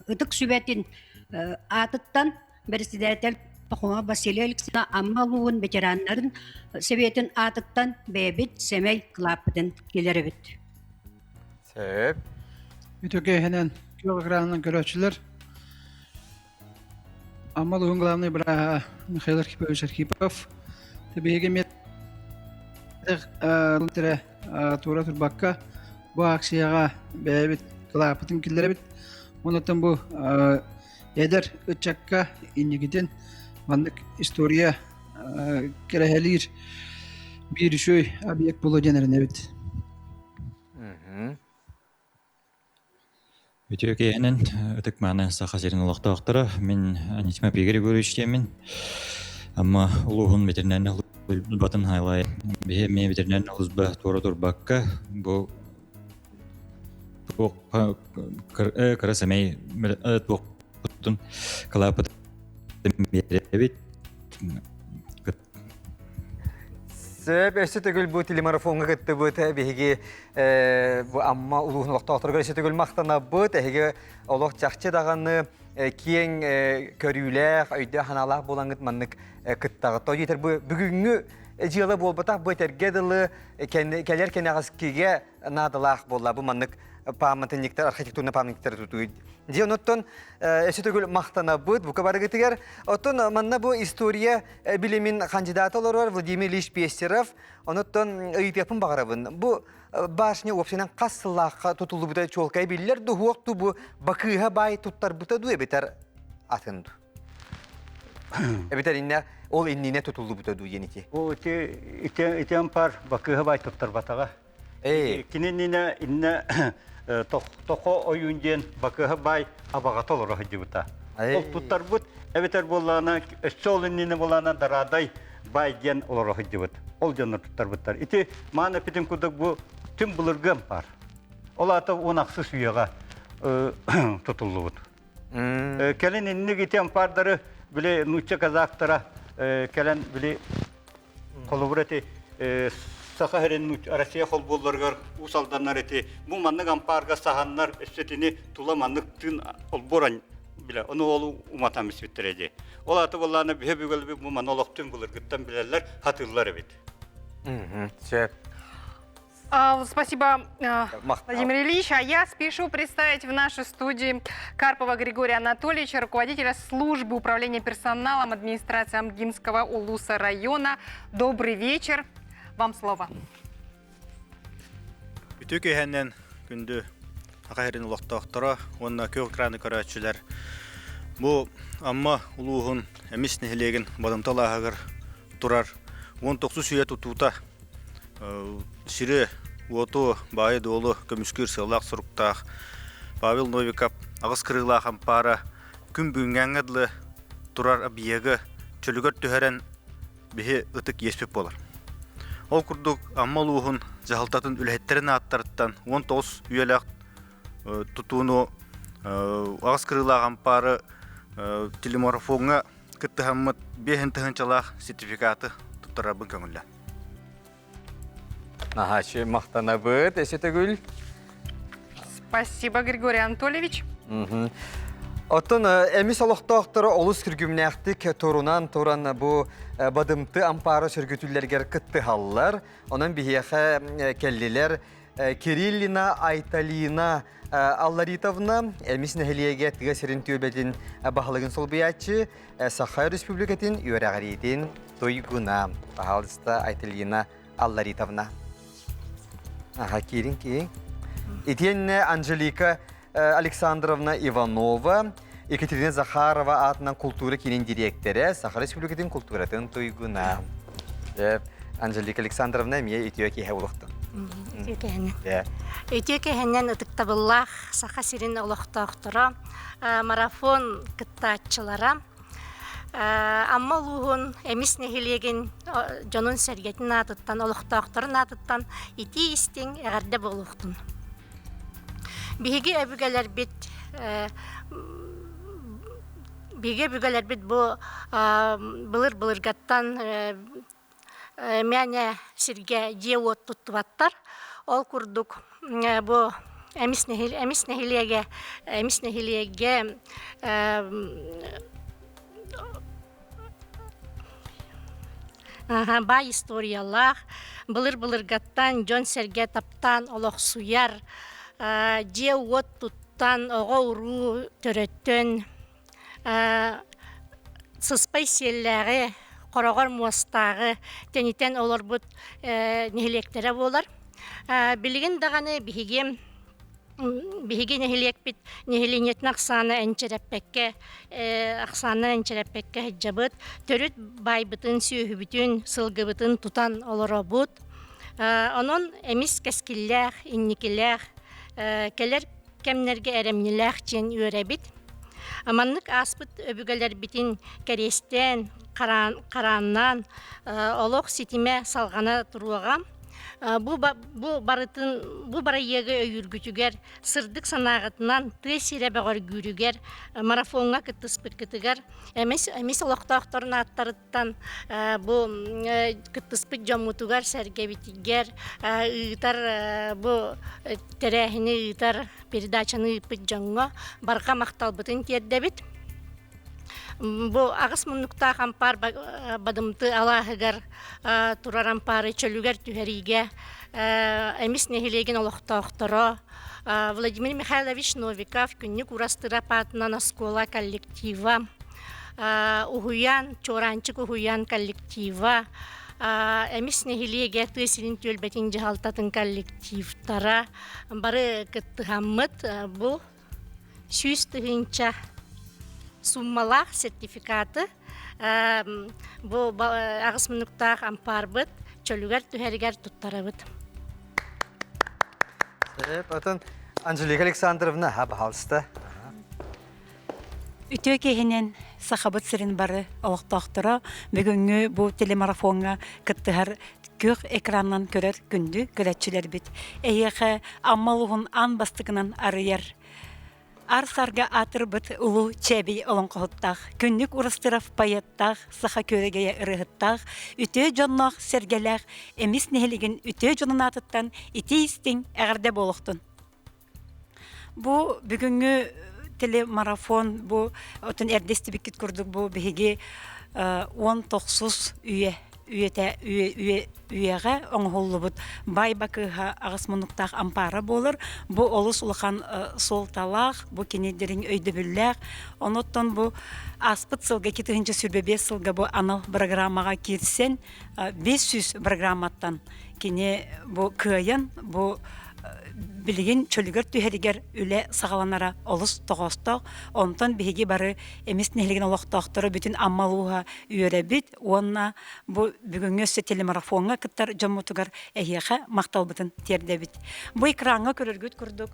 үтік сүбәтін атыттан бірсідәтел Пахума Василий Алексеевна аммалуғын ветеранларын сөбетін атыттан бәйбет семей клаппыдын келері бет. Сөп. Үтөке хенен көк экранын көрөчүлөр Аммалуғын главный браға Михаил Архипович Архипов табиге мет тура турбакка бұл акцияға бәйбет клапытын келдері бит. Онытын бұл едер үтчакка иннегіден бандық история керәхәлер bir шөй объект болу денеріне бит. Өтөкейінен өтік мәні сақа серін олақтақтыра. Мен Анитима Пегері көріштемін. Амма ұлығын ветеринарны батын хайлай. Мен ветеринарны ұлызба тура-тур баққа. Бұл қыры сәмей тоқтың қалапыды меребет. Сөп, өсі түгіл бұл телемарафонға күтті бұд, бейге амма ұлығын олықтақтырға өсі түгіл мақтана бұд, әйге олық жақчы дағаны кейін көрілер, өйді ханалақ болаңғыт маннық күттағы. Той етер бүгінгі жылы бол бұтақ бұл тәргеділі кәлер кәнеғыз кейге надылақ болла бұл маннық памятниктер, архитектурный памятниктер тұтуyd. Ден оттон өсі түгіл мақтана бұд, бұқа бары күтігер. Оттон манна бұл история білемін кандидаты олар Владимир Ильич Пестеров. Оттон ұйпепін бағарабын. Бұл башыне опсенен қасылаққа тұтылы бұда чолкай білілер. Дұғуақты бұл бақыға бай тұттар бұта ду әбетер атынды. Әбетер инне ол инніне тұтылы бұта ду енеке. Ол итен пар бақыға бай тұттар батаға. Киненіне инне тоқо ойунден бақыға бай абағат олар ғады бұта. Ол тұттар бұд, әбетер болағына, өссолыннені болағына дарадай бай ден олар ғады бұд. Ол жаныр тұттар бұттар. Ити мағына петін күдік бұл түн бұлырғым бар. Ол аты онақсы сүйеға тұтылы бұд. Кәлін инне кетен пардары біле нұтча казақтара кәлін біле қолы бұреті Сақа хәрен Россия қол болларғар ұсалданар еті. Бұл маннық ампарға сағаннар өстетіне тұла маннық түн олборан біле. Оны олу ұматам үсветтер еді. Ол аты болағына бүйе бүгілі бұл манолық түн бұлыр күттен білелер, қатылылар ебет. Спасибо, Владимир Ильич. А я спешу представить в нашей студии Карпова Григория Анатольевича, руководителя службы управления персоналом администрации Амгинского Улуса района. Добрый вечер. Вам слово. Үтөкөһәннән күндү агайрын улактактара, онна көк краны көрәчүләр. Бу амма улугун эмис нехлеген бадымталагыр турар. 19 сүйе тутута. Сире Уоту бай долу көмүскүр сылак суруктах. Павел Новиков агыс кырыла хампара күн бүгүнгәңгәдле турар абиеге чөлүгөр төһәрен бихи ытык еспеп болар. Ол курдук аммалуһун жахалтатын үләһеттерин аттарыттан 19 үеләк тутууну агыс кырыла хампары телемарафонга кыттыхаммыт бехин тыгынчалах сертификаты туттарабын көңүллә. Нахачы мақтана быт, эсетегүл. Спасибо, Григорий Анатольевич. Оттон эмис олықтақтыры олыс күргімнәқтік торунан бұ бадымты ампары сүргітулергер кытты халлар. Онын бігеқі келлилер Кириллина Айталина Алларитовна эмис нәхілиеге тігі сірін төбетін бағылығын сол биятчы Сахай Республикатын үйәрәғаретін тойгуна. Бағалысты Айталина Алларитовна. Ага, Кирин. Итенне Анжелика Александровна Иванова, Екатерина Захарова атынан культура кинин директоры, Сахар Республикатын культуратын тойгуна. Анжелика Александровна мие итеуе кейе олықты. Итеуе кейеннен ұтықтабыллах Саха сирин олықтақтыра, марафон кыттатчылара, Амма луғын әміс нәхилеген жонын сәргетін атыттан, олықтақтырын атыттан ити істен әғарда болуқтын. Биге әбігелер бит бұл бұлыр-бұлырғаттан мәне сірге жеуот тұттываттар. Ол күрдік бұл әміс нәхилеге бай историялар, бұлыр-бұлырғаттан, жон сәрге таптан, олық суяр, же от тұттан, оға ұру төреттен, сыспай селләғі, қорағар муастағы, тәнітен олар бұд нехілектері болар. Білген дағаны биһиги нехилек бит нехиленетин аксаны энчереппекке хеджабыт төрүт байбытын сүйүбүтүн сылгыбытын тутан олоробут онон эмис кескиллер инникилер келер кемнерге эремнилер чен үйребит аманнык аспыт өбүгөлер битин керестен карааннан олох ситиме салгана туруга Бу бара еге өйүргүтүгер, сырдык санагытынан тесире багар гүрүгер, марафонга кыттыспыт кытыгар, эмес олоктоокторун аттарыттан бу кыттыспыт жомутугар сергебитигер, ыытар бу терехини ыытар передачаны ыпыт жоңго барга макталбытын тиердебит. Бу агыс муннукта хампар бадымты алаһыгар тураран пары чөлүгер түһәриге эмис нехилеген олохтоохторо Владимир Михайлович Новиков күннүк урастыра патынан оскола коллектива угуян чоранчык угуян коллектива эмис нехилеге тысырын төлбетин жахалтатын коллективтара бары кыттыхаммыт бу сүүс тыгынча суммалах сертификаты бу агыс мунуктаах ампарбыт чөлүгер түһәригер туттарабыт. Потом Анжелика Александровна хабалста. Үтө кехенен сахабыт сирин бары олоктоктора бүгүнгү бу телемарафонга кыттыгар көк экраннан көрөр күндү көрөчүлөр бит. Эйеге аммалугун ан бастыгынан арыяр. Арсарга атырбыт улу чеби олонкохуттах, күннүк урастырав паяттах, саха көрегея ырыгыттах, үтө жоннах сергелах, эмис нехилеген үтө жонун атыттан ити истин эгерде болуктун. Бу бүгүнгү телемарафон, бу отун эрдести биккит курдук, бу биһиги 19 үйе үйеге оңғоллыбыт бай бакыға ағыс мұнықтақ ампара болыр. Бұ олыс улахан сол талақ, бұ кенедерін өйді бүлләқ. Оноттан бұ аспыт сылға, 2-нче сүрбе 5 сылға бұ анал программаға кирсен 500 программаттан кене бұ кыйын, бұ билигин чөлгөр түһәригер үле сагаланара олус тоғостоq, онтон биһиги бары эмис нехлеген олоқтоқтары бүтін аммалуға үйеребит, онна бу бүгүнгө телемарафонга кыттар жомутугар эхиэхэ макталбытын тердебит. Бу экранга көрөргүт курдук,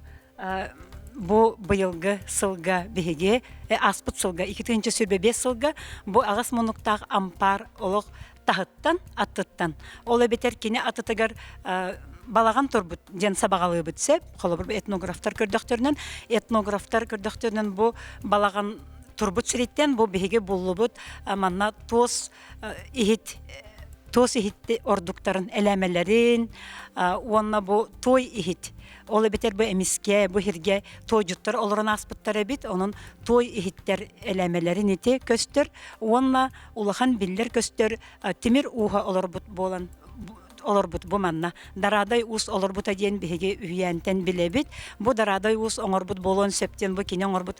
бу быйылгы сылга биһиги аспыт сылга 2-нче сүрбе 5 сылга бу агас монуктаг ампар олоқ тахыттан аттыттан. Ол бетер кине атытыгар балаган турбут ден сабагалы битсеп, холобур этнографтар көрдөктөрүнөн бу балаган турбут сириттен бу биһиге буллубут манна тос ихит ордуктарын элемелерин, онна бу той ихит. Ол бетер бу эмиске, бу хирге той жуттар олорун аспыттар бит, онун той ихиттер элемелерин ити көстөр, онна улахан биллер көстөр, тимир уха олорбут болан олорбут бу манна дарадай ус олорбут аден биһиге үйәнтен билебит. Бу дарадай ус оңорбут болон септен бу кине оңорбут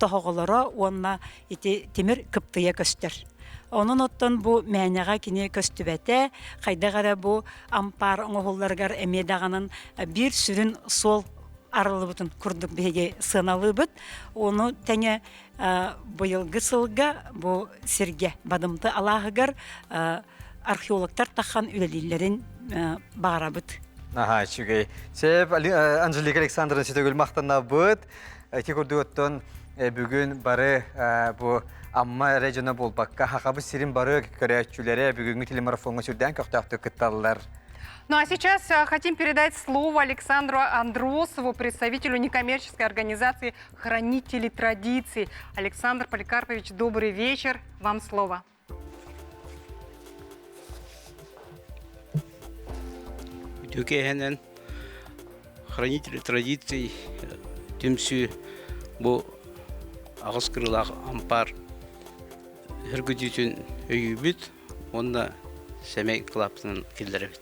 тоһоголоро онна ити тимир кыптыя көстөр. Onun oттан бу мәнәгә кине көстүбәтә, кайдагара бу ампар оңголларгар эмедагынын бир сүрүн сол арылыбытын курдук биһиге сыналыбыт. Оны тәңе быйылгы сылга бу сирге бадымты алаһыгар археологтар тахан үлелилерин багарабыт. Аха, чугай. Сеп Анжелика Александровна сөтөгүл мактана быт. Текурдуттан бүгүн бары бу амма региона болбакка хакабы сирин бары көрөчүлөрү бүгүнгү телемарафонго сүрдөн көктөктү кытталлар. Ну а сейчас хотим передать слово Александру Андросову, представителю некоммерческой организации «Хранители традиций». Александр Поликарпович, добрый вечер. Вам слово. Тюкехенен, хранители традиций, тимсю, бу агыскырлах ампар, хергудитün өйүбүт, онда семей клаптын килдеребит.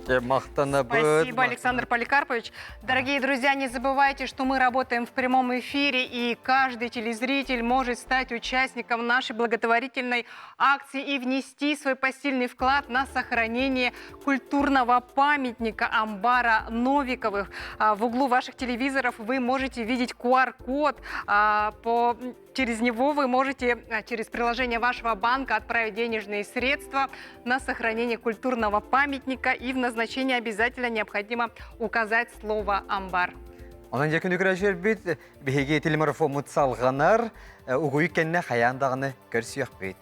Спасибо, Александр Поликарпович. Дорогие друзья, не забывайте, что мы работаем в прямом эфире, и каждый телезритель может стать участником нашей благотворительной акции и внести свой посильный вклад на сохранение культурного памятника амбара Новиковых. В углу ваших телевизоров вы можете видеть QR-код. Через него вы можете, через приложение вашего банка, отправить денежные средства на сохранение культурного памятника, и в назначении обязательно необходимо указать слово «амбар». Онан жакын үкірәшер бит, біхеге телемарафон мұтсалғанар, ұғойы кәнне қаяндағыны көрсіяқ бит.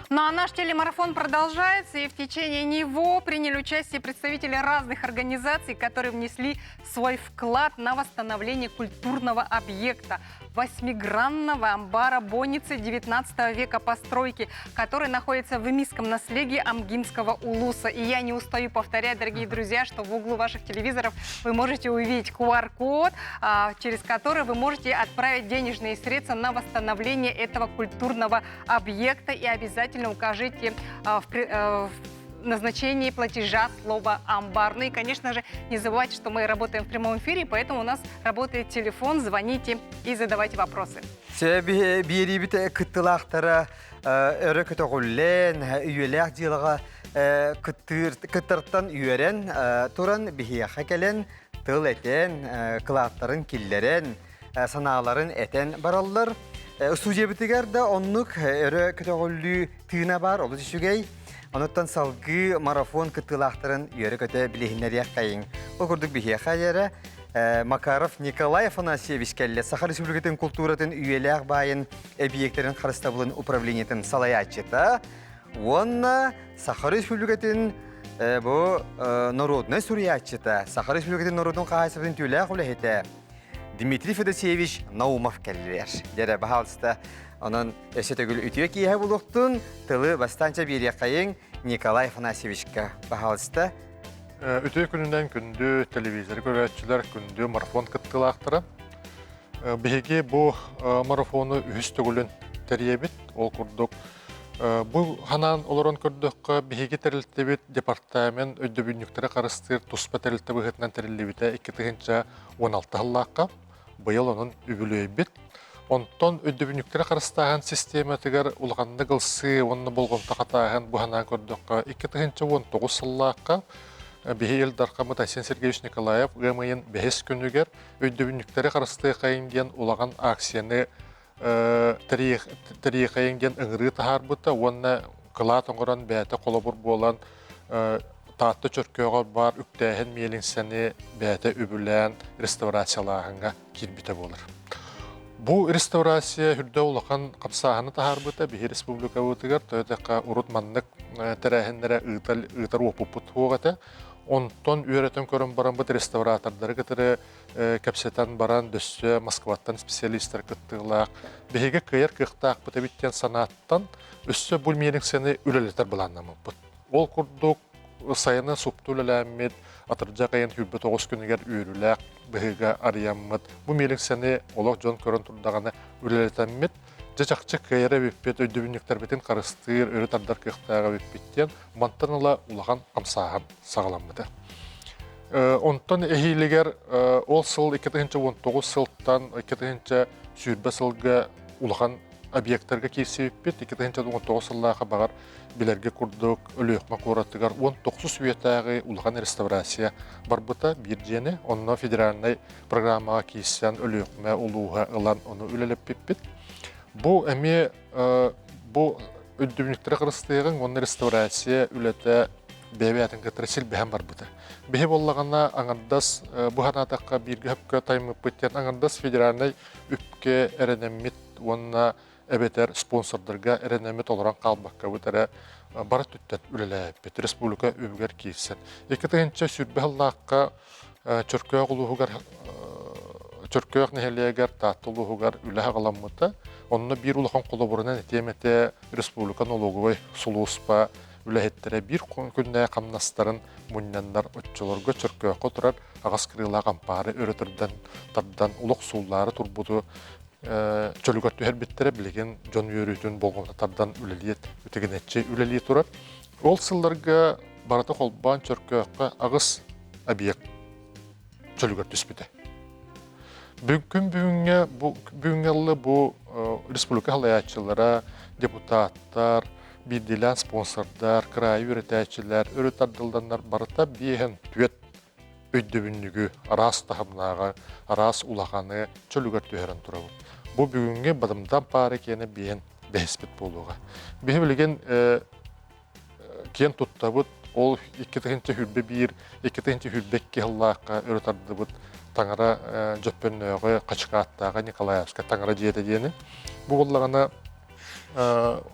Ну а наш телемарафон продолжается, и в течение него приняли участие представители разных организаций, которые внесли свой вклад на восстановление культурного объекта. 8-гранного амбара Бонницы 19 века постройки, который находится в эмисском наследии Амгинского улуса. И я не устаю повторять, дорогие друзья, что в углу ваших телевизоров вы можете увидеть QR-код, через который вы можете отправить денежные средства на восстановление этого культурного объекта, и обязательно укажите в назначении платежа слово «амбар». Ну и, конечно же, не забывайте, что мы работаем в прямом эфире, поэтому у нас работает телефон. Звоните и задавайте вопросы. Бирибите кыттылақтары өрі күтіғулен, үйелек дилға кыттырттан үйерен, туран бихияқа келен, тыл етен, кылаттарын киллерен, саналарын етен баралылар. Студия бітігерді онлық өрі күтіғулі тыына бар, олы жүгей. Онуттан салгы марафон кыттылақтарын үйері көті білігінлер яққайын. Ол күрдік бихияқа ері Макаров Николай Афанасьевич кәлі Саха Республикатын культуратын үйелек байын объекттерін қарыстабылын управлениетін салаячыта. Онна Саха Республикатын народный сурьячыта. Саха Республикатын народын қағайсырдың түйелек үләхеті Дмитрий Федосеевич Наумов кәлілер. Дәрі бағалысты. Onun ösetөгül ütüye kiye buluktun, tılı bastanca bir yakayın Nikolay Afanasyevич'ka bahalısında. Ütüye gününden gündü televizyon görüntüler, gündü marafon kıttılaqtırı. Биһиги бу марафону үстүгүлүн терьебит, ол курдук. Бу ханан олорон көрдөккө биһиги терилтебит департамент өйдөбүннүктөрө карыстыр туспа терилтебитнен терилибите 2016 жыллаакка быйыл онун үбүлөйбит. Онтон өйдөбүннүктөрө карыстаган систематыгар улганды кылсы, онны болгонта катаган бу ханан көрдөккө 2019 жыллаакка Бихил Дархамыт Асен Сергеевич Николаев ГМИн 5 күнүгер өйдөбүннүктөрө карысты кайынден улаган акцияны тарихайынден ыңыры тахарбыта, онна кыла тоңгоран бәті қолабыр болан таатты чөркөөгөр бар үктәһен миелинсәне бәті үбүлән реставрациялағынға кирбите болыр. Бу реставрация хүрдө улахан капсаһаны тахарбыта бихи республика бытыгар тойдакка урут маннык терәһеннәре ыйтар опупут хугата. Онтон үйрәтен көрөн баран бит реставратордары кытыры кәпсетан баран дөссө Москваттан специалисттер кыттыгылак. Беге кыйыр кыктак бит биттен санаттан өссө бул менин сени үлелетер буланнамы бут. Ол курдук сайына суптулаламет атыржа кайын хүрбө 9 күнүгер үйрүләк беге арыяммыт. Бу менин сени олок жон көрөн турдаганы үлелетеммит. Жачакчы кайра биппет өйдөбүннүктөр битин карыстыр өрө тардар кыктага биппеттен мантаныла улаган амсахан сагаламмыты. Онтон эхилигер ол сыл 2019 сылтан 2000 сүйрбе сылга улаган объекттерге кирсебиппет 2019 сыллаага багар билерге курдук өлөкмө кураттыгар 19 сүйетагы улаган реставрация барбыта бир жени онно федеральный программага кирсен өлөкмө улууга ылан ону үлелеппит. Бу эми бу өйдөбүнүктөрө карыстыгын онны реставрация үлете бебятын кытрысыл бэм барбыта. Беhe боллагана аңардас бу ханатакка бирге хөпкө таймып биттен аңардас федеральный үпке эренемит онна эбетер спонсордорга эренемит олоран калбакка бутара бары түттен үлелеппет республика үбүгер кийсен. 2000 сүрбе халлакка чөркөк улуугар чөркөк нехелегер таттылуугар үле хагаламмыта. Онны бир улахан колоборунан этемете республика налоговой сулуспа үлехеттере бир күннэ камнастарын муннандар отчолорго чөркөккө турар агас кырыла кампары өрөтөрдөн тардан улук суулары турбуту чөлүгөр түһербиттере билеген жон үйрүтүн болгонтардан үлелиет үтегенеччи үлели турат. Ол сылларга барата колбан чөркөккө агыс объект чөлүгөр түспүтө. Бүгүнгө бу республика халаячылары, депутаттар, бидилен спонсордар, край үйрөтәчилер, өрөтардылдандар барыта биһен түет өйдөбүннүгү арас тахамнага, арас улаганы чөлүгөр түһөрөн турабы. Бу бүгүнгө бадымдан пары кені биһен беспет болууга. Биһи билген кен туттабыт ол 2-нче хүрбе 2-нче хүрбекке халлаакка өрөтардыбыт. Таңара жөппөннөөгө качкааттаага Николаевска таңара жете дени. Бу боллагана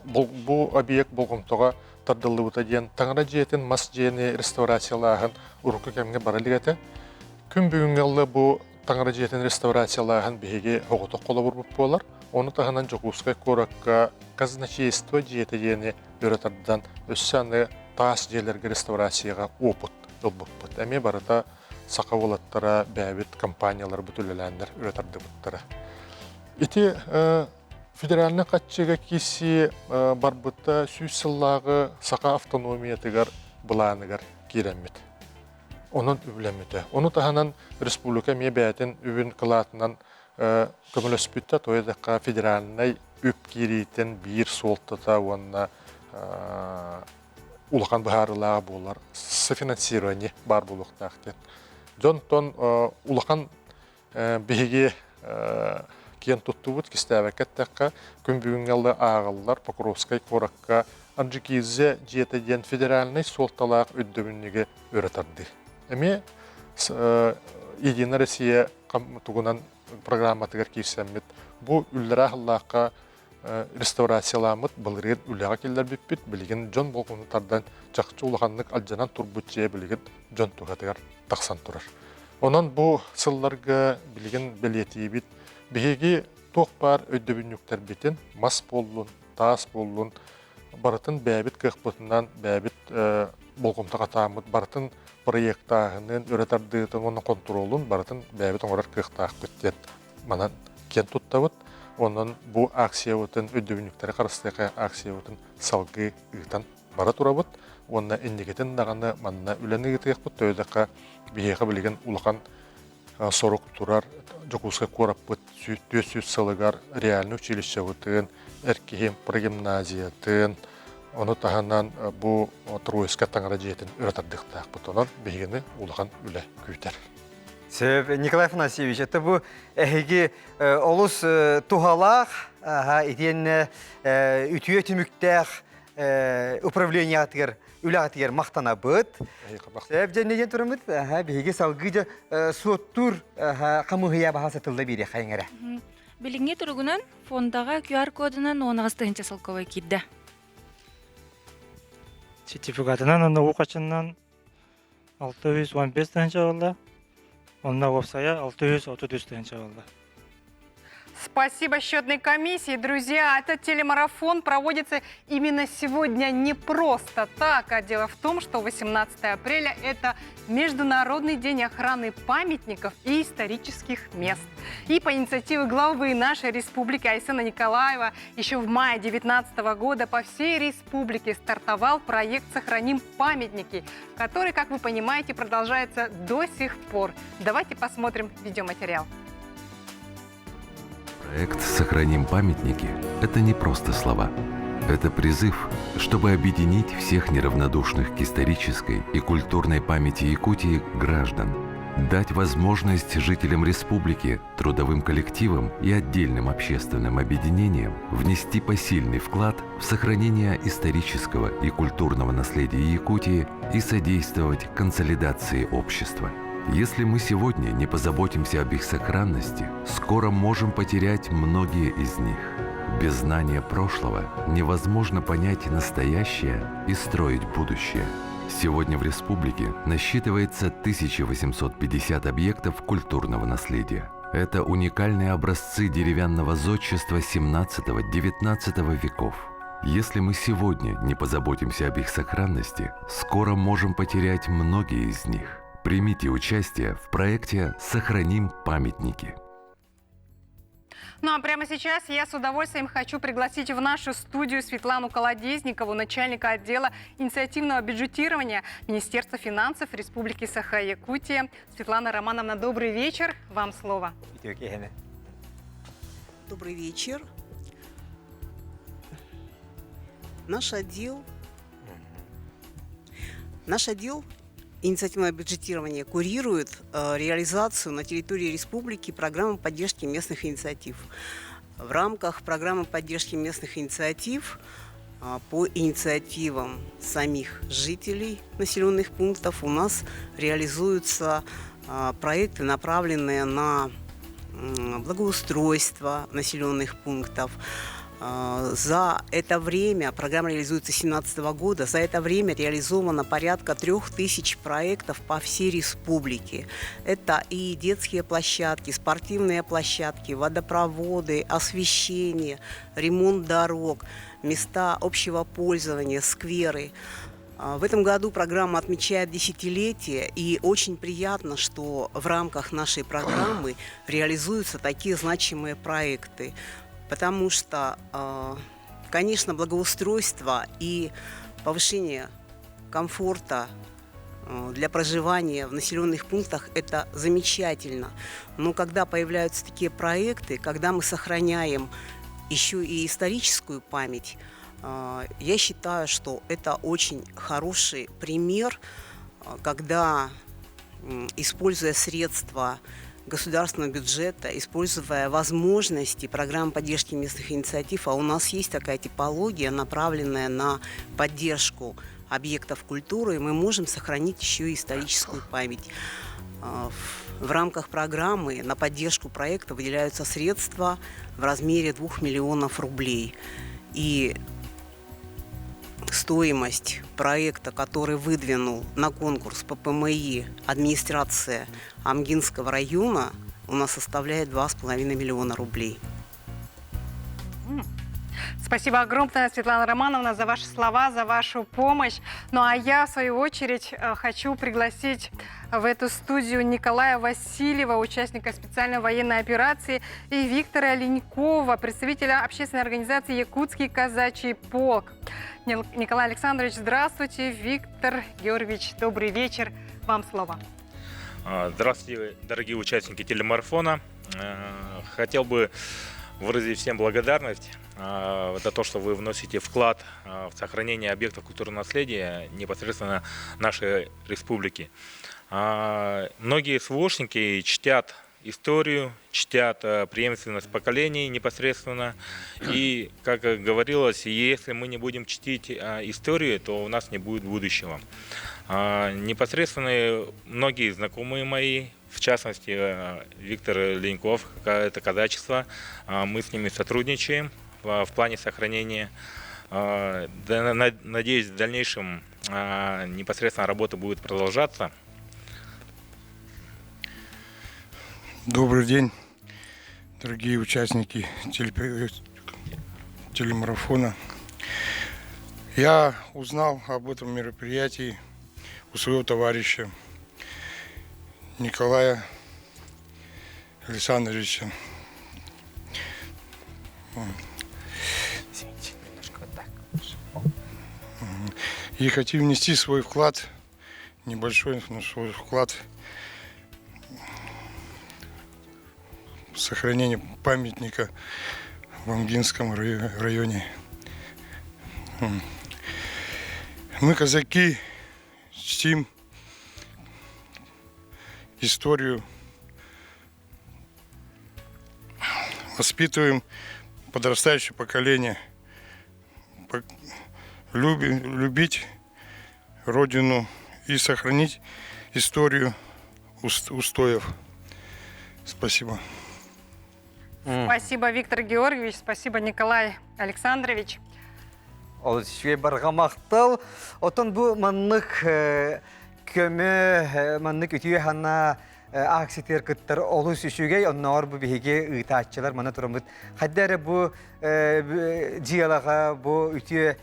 бу объект болгомтога тардылыбыта ден таңара жетін мас жени реставрациялаагын урукка кемге баралигете. Күн бүгүнгө бу таңара жетін реставрациялаагын биһиги хоготок колобур болар. Оны тагынан Жокускай коракка казначейство жете дени өрөтардан өссаны таас жерлерге реставрацияга опыт жолбуппут. Эми барыта сақавылаттара бәбит компаниялар бүтүлеләндер үрәтарды буттара. Ити федеральный катчыга киси барбытта сүз сыллагы сака автономиятыгар буланыгар киреммит. Онун үблемите. Оны таханан республика мебәтин үбүн кылатынан көмөлөспүттә тойдакка федеральный үп киритен бир солтата онна улахан бахарылага болар. Софинансирование бар булуктактен. Жонтон улахан биһиги кен туттубут кистәбәкәттәккә күн бүгүнгәлле агыллар Покровскай коракка анжикизе жетеден федеральный солталак өддөбүннүгө өрөтөрдү. Эми Единая Россия тугунан программатыгар кирсәммит бу үлләр халлакка реставрацияламыт былырын үләгә келдер биппит билген жон болгонтардан чакчы улаханнык алжанан турбутче билген жон тугатыгар таксан турар. Онан бу сылларга билген белетибит биһиги ток бар өйдөбүннүктер битин мас боллун, таас боллун, барытын бәбит кыхпытынан бәбит болгомтага таамыт барытын проекттагынын өрөтардыгын онун контролун барытын бәбит оңорар кыхтаак биттет манан кен туттабыт. Онан бу акция утын өйдөбүнүктөрү карастыкы акция утын салгы ыйтан бара турабыт. Онна индикетин даганы манна үлени гытык төйдөккө бийеге билген улакан сорок турар жокуска кораппыт сөз салыгар реальный училище утын эркихим прогимназиятын оны таханан бу Троицка таңрадиетін өратардықтақ бұтонан бейгені улахан үлі көйтер. Сөп, Николай Афанасьевич, это бу эхиги олус тухалах, итен ütüye tümüktәх управление атыр, үлі атыр мақтана бұд. Сөп, жәннеген тұрымыд, бейге салгыда суоттур қамығыя баға сатылды бейде қайыңыра. Билинге тургунан фондага QR кодунан 19 салковой кидде. Сертификатынан аны оқачынан 615 тенче болды. Онна офсая 630 тенче болды. Спасибо счетной комиссии. Друзья, этот телемарафон проводится именно сегодня не просто так, а дело в том, что 18 апреля – это Международный день охраны памятников и исторических мест. И по инициативе главы нашей республики Айсена Николаева еще в мае 2019 года по всей республике стартовал проект «Сохраним памятники», который, как вы понимаете, продолжается до сих пор. Давайте посмотрим видеоматериал. Проект «Сохраним памятники» — это не просто слова. Это призыв, чтобы объединить всех неравнодушных к исторической и культурной памяти Якутии граждан, дать возможность жителям республики, трудовым коллективам и отдельным общественным объединениям внести посильный вклад в сохранение исторического и культурного наследия Якутии и содействовать консолидации общества. Если мы сегодня не позаботимся об их сохранности, скоро можем потерять многие из них. Без знания прошлого невозможно понять настоящее и строить будущее. Сегодня в республике насчитывается 1850 объектов культурного наследия. Это уникальные образцы деревянного зодчества 17-19 веков. Если мы сегодня не позаботимся об их сохранности, скоро можем потерять многие из них. Примите участие в проекте «Сохраним памятники». Ну а прямо сейчас я с удовольствием хочу пригласить в нашу студию Светлану Колодезникову, начальника отдела инициативного бюджетирования Министерства финансов Республики Саха-Якутия. Светлана Романовна, добрый вечер. Вам слово. Добрый вечер. Наш отдел инициативное бюджетирование курирует реализацию на территории республики программы поддержки местных инициатив. В рамках программы поддержки местных инициатив по инициативам самих жителей населенных пунктов у нас реализуются проекты, направленные на благоустройство населенных пунктов. За это время, программа реализуется с 2017 года, за это время реализовано порядка 3000 проектов по всей республике. Это и детские площадки, спортивные площадки, водопроводы, освещение, ремонт дорог, места общего пользования, скверы. В этом году программа отмечает десятилетие, и очень приятно, что в рамках нашей программы реализуются такие значимые проекты. Потому что, конечно, благоустройство и повышение комфорта для проживания в населенных пунктах – это замечательно. Но когда появляются такие проекты, когда мы сохраняем еще и историческую память, я считаю, что это очень хороший пример, когда, используя средства государственного бюджета, используя возможности программ поддержки местных инициатив, а у нас есть такая типология, направленная на поддержку объектов культуры, и мы можем сохранить еще и историческую память. В рамках программы на поддержку проекта выделяются средства в размере 2 миллионов рублей. И стоимость проекта, который выдвинул на конкурс ППМИ администрация Амгинского района, у нас составляет 2,5 миллиона рублей. Спасибо огромное, Светлана Романовна, за ваши слова, за вашу помощь. Ну а я, в свою очередь, хочу пригласить в эту студию Николая Васильева, участника специальной военной операции, и Виктора Ленькова, представителя общественной организации «Якутский казачий полк». Николай Александрович, здравствуйте. Виктор Георгиевич, добрый вечер. Вам слово. Здравствуйте, дорогие участники телемарафона. Хотел бы выразить всем благодарность за то, что вы вносите вклад в сохранение объектов культурного наследия непосредственно нашей республики. Многие СВОшники чтят историю, чтят преемственность поколений непосредственно. И, как говорилось, если мы не будем чтить историю, то у нас не будет будущего. Непосредственно многие знакомые мои, в частности, Виктор Леньков, это казачество, мы с ними сотрудничаем в плане сохранения. Надеюсь, в дальнейшем непосредственно работа будет продолжаться. Добрый день, дорогие участники телемарафона. Я узнал об этом мероприятии у своего товарища Николая Александровича. И хочу внести свой вклад, небольшой, но свой вклад в сохранение памятника в Амгинском районе. Мы, казаки, чтим историю, воспитываем подрастающее поколение, любить Родину и сохранить историю устоев. Спасибо. Спасибо, Виктор Георгиевич. Спасибо, Николай Александрович. Ол швей баргамақтал. Отон бу маннык көмө маннык үтүе хана акситер кыттар олус үшүгей оннор бу биһиге ыйтаатчылар мана турамыт. Хаддары бу жиялага бу үтүе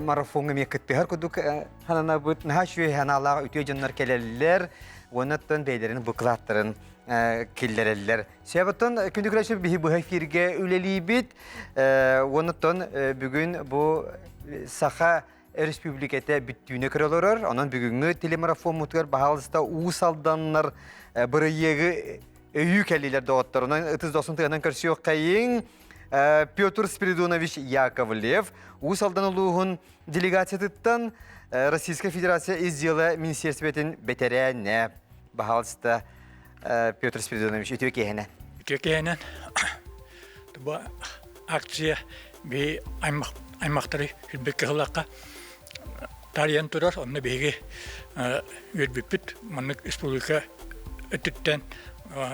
марафонга мекеттер кудук ханана бу наха швей ханалага үтүе жоннор келелер. Онаттан бейлерин буклаттарын киллерелер. Себептен күндүкләшеп биһи бу эфирге үлелибит. Онаттан бүгүн бу Саха республиката бүттүүнө көрөлөр. Анан бүгүнгү телемарафон мутгар баалыста уусалданнар бырыйыгы өйү келилер доттор. Анан 39-дан көрсөк кайын Петр Спиридонович Яковлев уусалданылугун делегациятыттан Российская Федерация из дела Министерствотен бетерене баалыста Петр Спиридонович үтөкеһенен. Үтөкеһенен. Бу акция би аймактары хүлбекке хылакка тариян турар, онны беги үрбүппүт, маннык республика өттүттен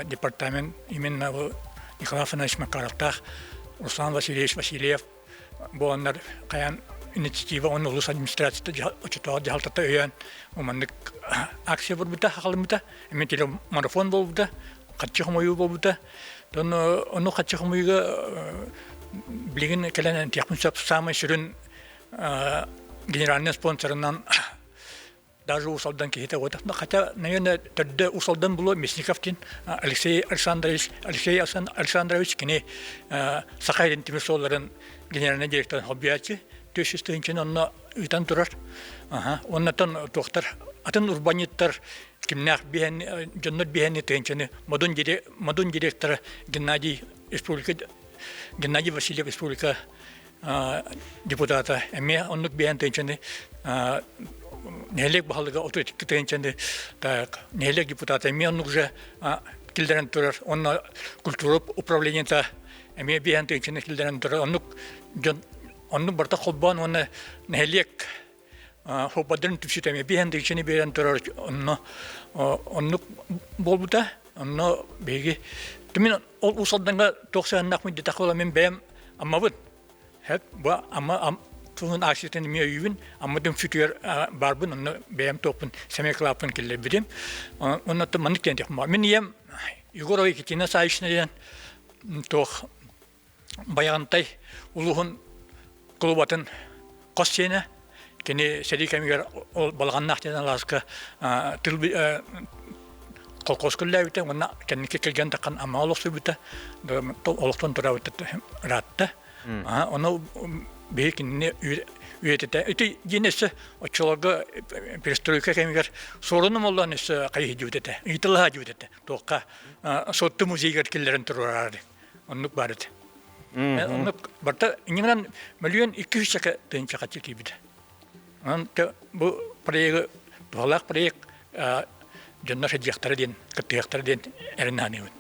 департамент именно Николай Афанасьевич Макаровтах, Руслан Васильевич Васильев, бу оннар каян инициатива, он улус администрацияда очутуа жалтата өйөн, маннык акция бурбута, хакалымыта, эмен телемарафон болбута, катчыхмою болбута, onu катчыхмойга билген келен технический самый ширин генеральный спонсорынан даже усалдан кихите вот, хотя наверное тогда усалдан было Мясниковтин Алексей Александрович кини Сахарин Тимирсолларын генеральный директор хоббиячи төшүстөнчөн онно үтан турар. Оннотон доктор атын урбаниттар кимнах биен жоннот биен тенчени модун директор Геннадий Васильев республика депутата эме оннук биен тенчени нелек бахалыга ототик тенчени так нелек депутата эме оннук же килдерен турар онно культура управлениета эме биен тенчени килдерен турар оннук барта холбан онно нелек хобадрын түшүтеме биен тенчени биен турар оннук болбута онно беги Тумин ол усалданга 90-нак мидде такыла мен бем аммабыт. Хет ба амма тунун акситен ми үйүн аммадын футур барбын онно бем топун семеклапын келе бидим. Оннотто манык тентек ма. Мен ем Егоровый Китина сайышнен тох баянтай улугун клубатын қоссені, кені сәді кәмігер балғаннақ деден лазғы қолқос күлі әуіті, онна кәнеке келген таққан ама олықсы бүті, олықтан тұра өтті ратты. Оны бейі кеніне үйетті. Үті енесі отчылығы перестройка кәмігер сорыным олан өсі қайы жүдеті, үйтіліға жүдеті. Тоққа сотты музейгер келдерін тұрарады. Онлық барыды. Онлық барда инеңнен миллион 200 шақа тыынчақа чеки биді. Бұл проекты, туғалақ проект жонна шаджияқтары ден, кыттияқтары ден әрінаны өт.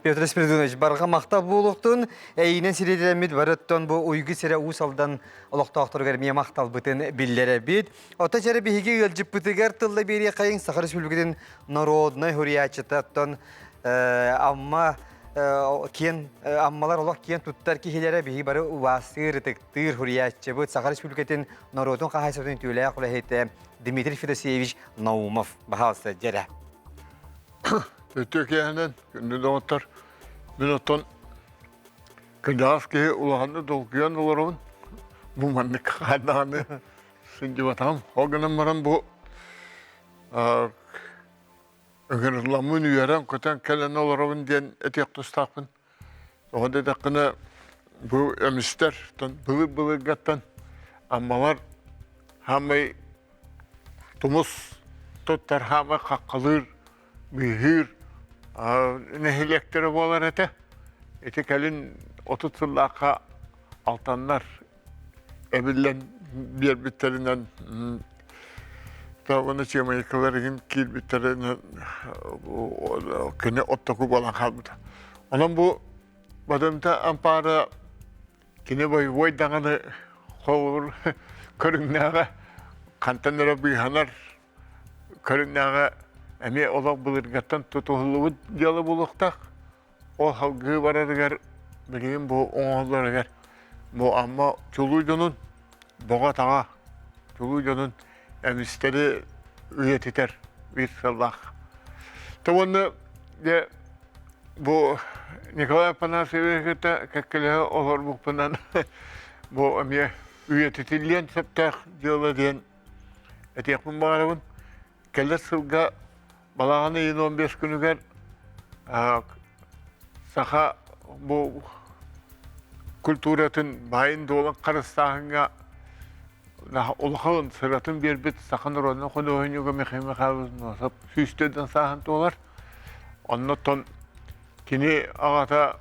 Петр Спиридонович, барға мақта болуқтың, әйінен сиредемет барыттан бұл ұйғы сірі ұсалдан ұлықтақтырғар ме мақтал бұтын білдері бет. Ота жәрі бейге өлжіп бұтығар тылда бері қайын Сахар Республикадың народной хұриячытаттан амма аммалар олақ кен тұттар кейлері бейге бары ұвасыр, тықтыр хұриячы бұт Сахар Республикадың народың қағайсатын түйілі құлайты Дмитрий Федосеевич Наумов бағалысы жәрі. Өтөкеһенен күнді доғыттар. Мен оттан кыдаас кеге улағанды долгиян оларауын. Бұл манны қадағаны сынжы батам. Оғынан баран бұл өңірламын үйерен көтен кәлен оларауын ден әтек тұстақпын. Оғады даққыны бұл өмістер, бұлы ғаттан аммалар хамай тұмыс тұттар хамай қаққалыр, бүйір, нәхилектері болар әті. Әті кәлін 30 сыллаққа алтанлар әбіллен бербіттерінен оны чемайкаларығын келбіттерінен күні оттақу болан қалбыды. Онан бұл бадымда ампары кені бой ойдағаны қолыр көріңнәға қантаныра бұйханар көріңнәға әме олақ бұлырғаттан тұтығылуы делі болуқтақ. Ол халғы барарығар, білген бұл оңғаларығар. Бұл амма чулу жонын, бұға таға, чулу жонын әмістері үйететер, бір саллақ. Тұғынны, бұл Николай Панасевекеті кәккілігі олар бұқпынан бұл әме үйететілген сәптақ делі ден әтекпін бағарығын. Кәлі сылға балағаны 15 күнігер сақа бұл культуратын байын долан қарыстағынға ұлғауын сыратын бербет сақын ұраны құны ойынуға мекеме қалысын осып сүйістеден сағын толар. Онны тон кені ағата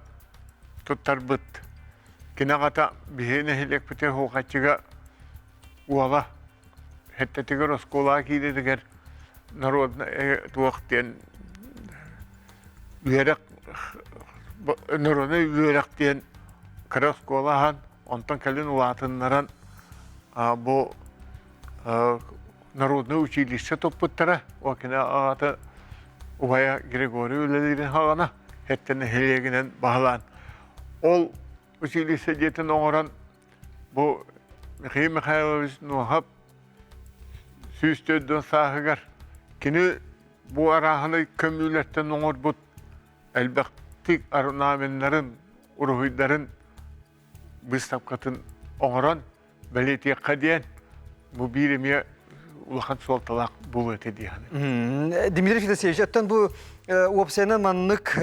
тұттар бұт. Кені ағата бейіне хелек біте хоқатчыға уала. Хеттетігер оскола кейдедігер народный туақтен үйерек народный үйеректен кіріс қолахан онтан кәлін ұлатынларан бұл народный училище топпыттара окене ағаты Убая Григорий өлелерін хағана хеттені хелегінен бағылан. Ол училище жетін оңыран бұл Михаил Михайлович Нухаб сүйістөдден сағығар. Кені бұл арағыны көмілеттен оңыр бұд әлбәқтік арынамендерін, ұрғыдарын бұстапқатын оңыран бәлетек қадиян бұл биреме улахан солталақ бұл өте дейін. Дмитрий Федосеевич, оттан бұл опсияны маннық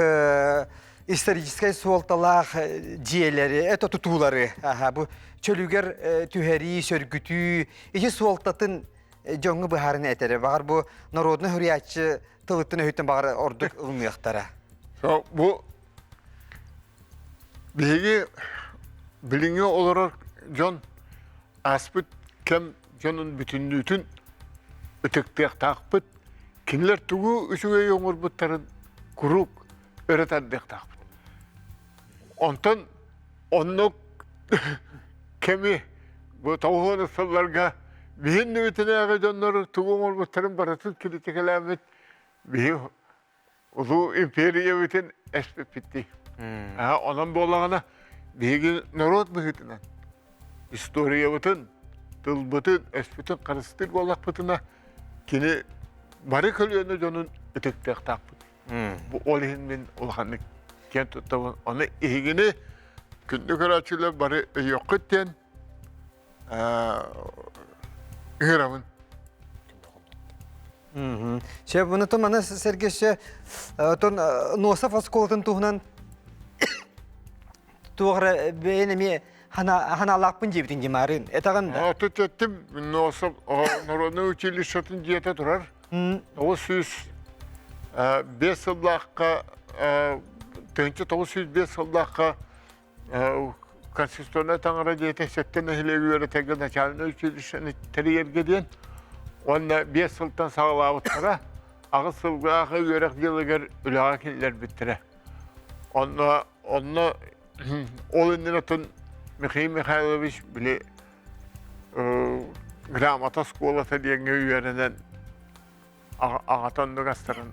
историческай солталақ диелері, это тұтулары. Бұл чөлігер түхәри, сөргүтü, еші солтатын жоңғы бұхарын әтері. Бағар бұл народны хүриятчы тылыттың өйттен бағар ордық ұлмияқтары. Бұл бейге біліңе оларар жон аспыт кәм жонын бүтіндүтін үтіктіяқ тақпыт. Кенілер түгі үшіңе оңыр бұттарын күрук өретәддіяқ тақпыт. Онтан оннық кәме бұл тауғаны сылларға бейін өтіне әғі жонлары түгі оңыр бұттарын барасыз келетекеләмет бейін ұлу империя өтен әспеп бітті. Онан болағына бейген народ бұғытынан история бұтын, тыл бұтын, әспетін қарыстыр болақ бұтына кені бары көліені жонын үтіктіяқ тақпыт. Бұл олығын мен олғанны кен тұттауын. Оны егені күнді көрәтшілер бары өйеқіттен ыгырамын. Şey bunu to mana sergişe ton Nosaf Oskoladan tuhnan tuğra beynemi hana lapın jebtin jimarin. Etaganda. Atı ettim Nosaf Народный училищетин диете турар. O süs 5 yıllıkka tönçe 905 yıllıkka Konstitusiyona tanıra diyete setten ehle göre tekrar Начальное училищени teriyerge diyen. Onda 5 yıldan sağlavıttıra. Ağız yılga göre yılıgar ülağa killer bittire. Onda ol indinatın Mikhail Mikhailovich bile gramata skolata diyen üyerinden ağatandı gastarın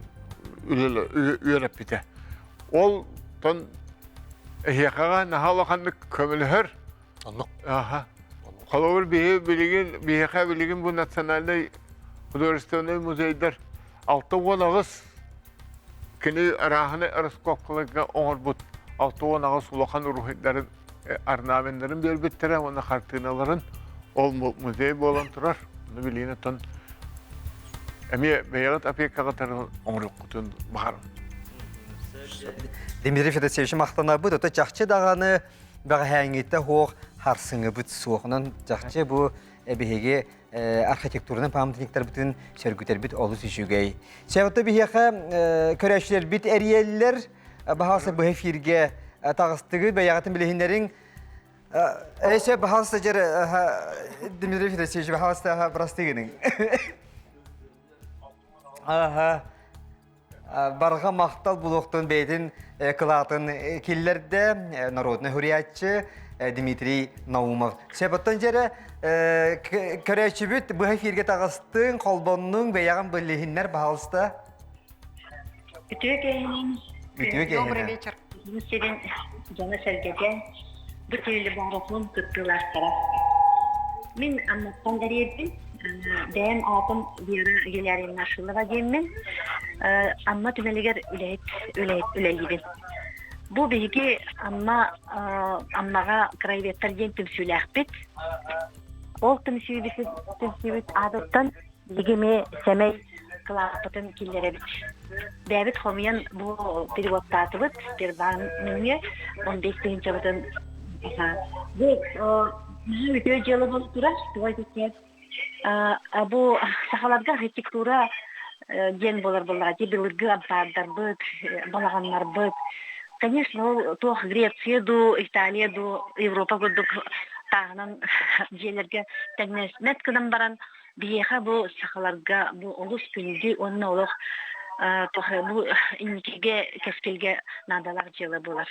üyerep bite. Ol ton ehiyakağa nahalakanlık kömülühür. Aha. Kalawır biheka bilgin bu nasyonalde Hudoristanı muzeyder. Altı on ağız kini arahını arıskopkalıga oğur but. Altı on ağız ulakan ruhitlerin arnamenlerin bir bittere, ona kartinaların ol muzey bolan turar. Bunu bilgin ton emi beyağıt apiyakağa tarafın oğur kutun baharım. Dimitrij Fedosevich maqtana bu da жақчы дағаны бағы хәңгетті хоқ харсыңы бұт суғынан жақчы bu бігеге arxitekturunun pamətliklər bütün sərgütər bit olus işügəy. Səvətdə bігəxə körəşlər bit əriyəllər bahası bu hefirgə tağıstığı və yağıtın biləhinlərin əsə bahası cərə Dimitrij Fedosevich bahası brastığının. Aha. Barga maqtal buluqtun beydin kılatın killerde Народный hürriyatçı Dimitriy Naumov. Səbəttən cərə körəşçi büt bu hefirgə tağıstın kolbonun və yağın biləhinlər bahalısda. Добрый вечер. Senin canı sergece bu türlü bağrafın kıttılaştıra. Min anlattan deriyedin. Ben adım bir gelerim naşıllığa demin. Amma tümeliger üleyidin. Bu bilgi ammaga krayvetler den tümsülekbit. Ol tümsülbit adattan bilgimi semey kılapıtın killere bit. David Homiyan bu periodtatıbıt, bir banımı 15 çabıtın. Bu video bolup durar, bu sahalarga arxitektura gen болар булар, дебилгы абзардар быт, балаганнар быт. Конечно, то Греция, до Италия, до Европа гудук тагынан жерлерге тәгнәсмәт кыдан баран бияха бу сахаларга бу олус күнди онна олох бу иникеге кескелге надалар жылы булар.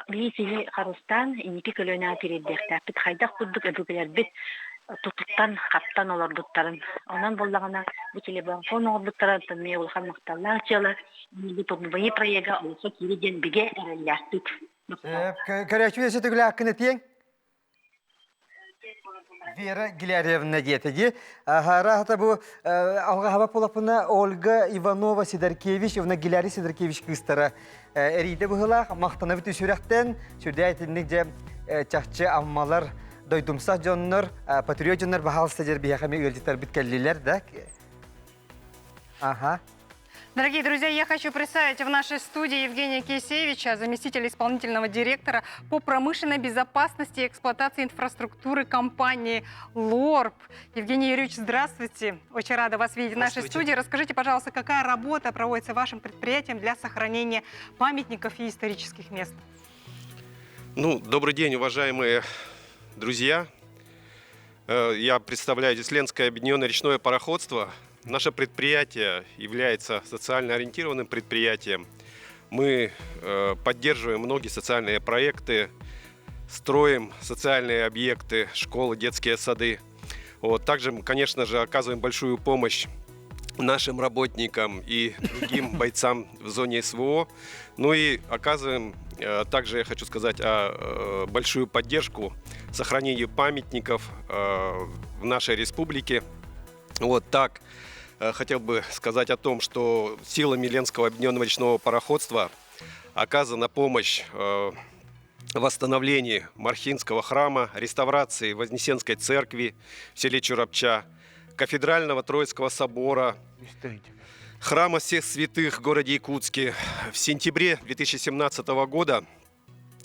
Бисили Карустан иники көлөнә переддәктә бит хайдак гудук әбүгеләр бит tutuktan kaptan olur butların. Ondan bollağına bu telefon olur butların tanımaya olhan maqtallar çalı. Bu toplumbayı prayega olsa kiriden bige erellastık. Körəşçi ese tügülü hakkını etiyen? Vera Gilyarevna diyetegi. Rahata bu alga hava polapına Olga Ivanova Sidarkevich, ona Gilyari Sidarkevich kıstara eriyde bu hılaq. Maqtana bütün sürekten sürde ayetindikçe çaxçı ammalar doydumsaq jonlar, patriot jonlar bahalsta jer bияхами өлдитер биткеллилер, да? Ага. Дорогие друзья, я хочу представить в нашей студии Евгения Кисевича, заместителя исполнительного директора по промышленной безопасности и эксплуатации инфраструктуры компании ЛОРП. Евгений Юрьевич, здравствуйте. Очень рада вас видеть в нашей студии. Расскажите, пожалуйста, какая работа проводится вашим предприятием для сохранения памятников и исторических мест? Добрый день, уважаемые друзья. Я представляю здесь Ленское объединенное речное пароходство. Наше предприятие является социально ориентированным предприятием. Мы поддерживаем многие социальные проекты, строим социальные объекты, школы, детские сады. Также, конечно же, оказываем большую помощь нашим работникам и другим бойцам в зоне СВО. И оказываем также, я хочу сказать, большую поддержку сохранению памятников в нашей республике. Так хотел бы сказать о том, что силами Ленского объединенного речного пароходства оказана помощь восстановлении Мархинского храма, реставрации Вознесенской церкви в селе Чурапча, кафедрального Троицкого собора, храма всех святых в городе Якутске. В сентябре 2017 года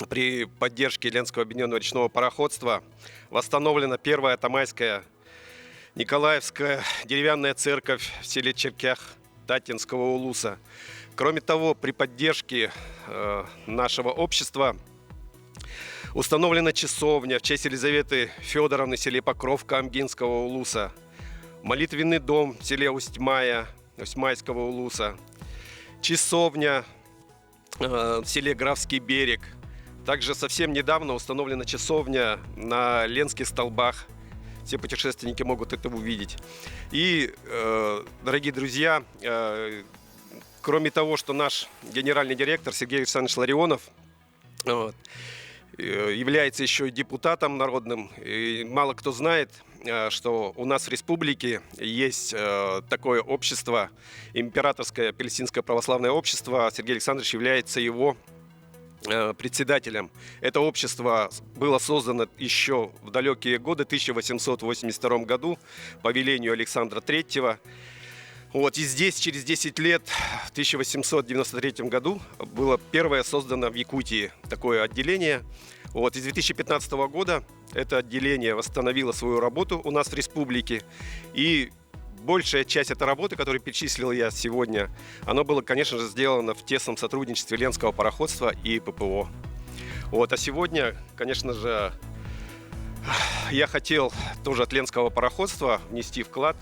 при поддержке Ленского объединенного речного пароходства восстановлена первая Тамайская Николаевская деревянная церковь в селе Черкях Татинского улуса. Кроме того, при поддержке нашего общества установлена часовня в честь Елизаветы Федоровны в селе Покровка Амгинского улуса, молитвенный дом в селе Усть-Мая Усть-Майского улуса, часовня в селе Графский берег. Также совсем недавно установлена часовня на Ленских столбах. Все путешественники могут это увидеть. И, дорогие друзья, кроме того, что наш генеральный директор Сергей Александрович Ларионов является еще и депутатом народным, и мало кто знает, что у нас в республике есть такое общество, Императорское Апельсинское православное общество. Сергей Александрович является его председателем. Это общество было создано еще в далекие годы, в 1882 году, по велению Александра III. И здесь через 10 лет, в 1893 году, было первое создано в Якутии такое отделение. И с 2015 года это отделение восстановило свою работу у нас в республике. И большая часть этой работы, которую перечислил я сегодня, она была, конечно же, сделана в тесном сотрудничестве Ленского пароходства и ППО. А сегодня, конечно же, я хотел тоже от Ленского пароходства внести вклад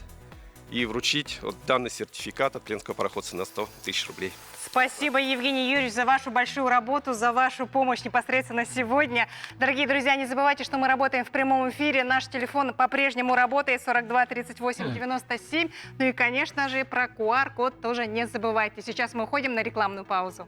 и вручить данный сертификат от Ленского пароходства на 100 тысяч рублей. Спасибо, Евгений Юрьевич, за вашу большую работу, за вашу помощь непосредственно сегодня. Дорогие друзья, не забывайте, что мы работаем в прямом эфире. Наш телефон по-прежнему работает 42 38 97. И, конечно же, про QR-код тоже не забывайте. Сейчас мы уходим на рекламную паузу.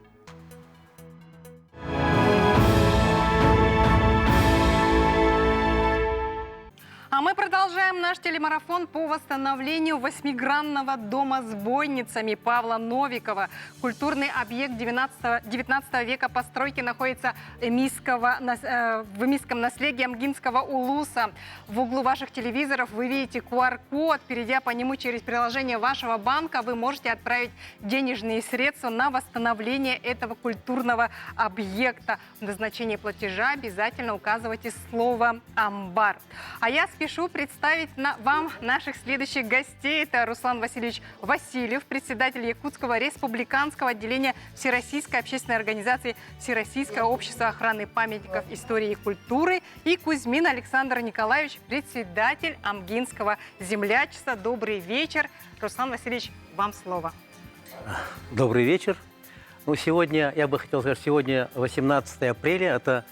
А мы продолжаем наш телемарафон по восстановлению восьмигранного дома с бойницами Павла Новикова. Культурный объект 19 века постройки находится в эмийском наследии Амгинского улуса. В углу ваших телевизоров вы видите QR-код. Перейдя по нему через приложение вашего банка, вы можете отправить денежные средства на восстановление этого культурного объекта. В назначении платежа обязательно указывайте слово «Амбар». А я спешу представить вам наших следующих гостей. Это Руслан Васильевич Васильев, председатель Якутского республиканского отделения Всероссийской общественной организации Всероссийское общество охраны памятников истории и культуры, и Кузьмин Александр Николаевич, председатель Амгинского землячества. Добрый вечер. Руслан Васильевич, вам слово. Добрый вечер. Сегодня, я бы хотел сказать, сегодня 18 апреля, это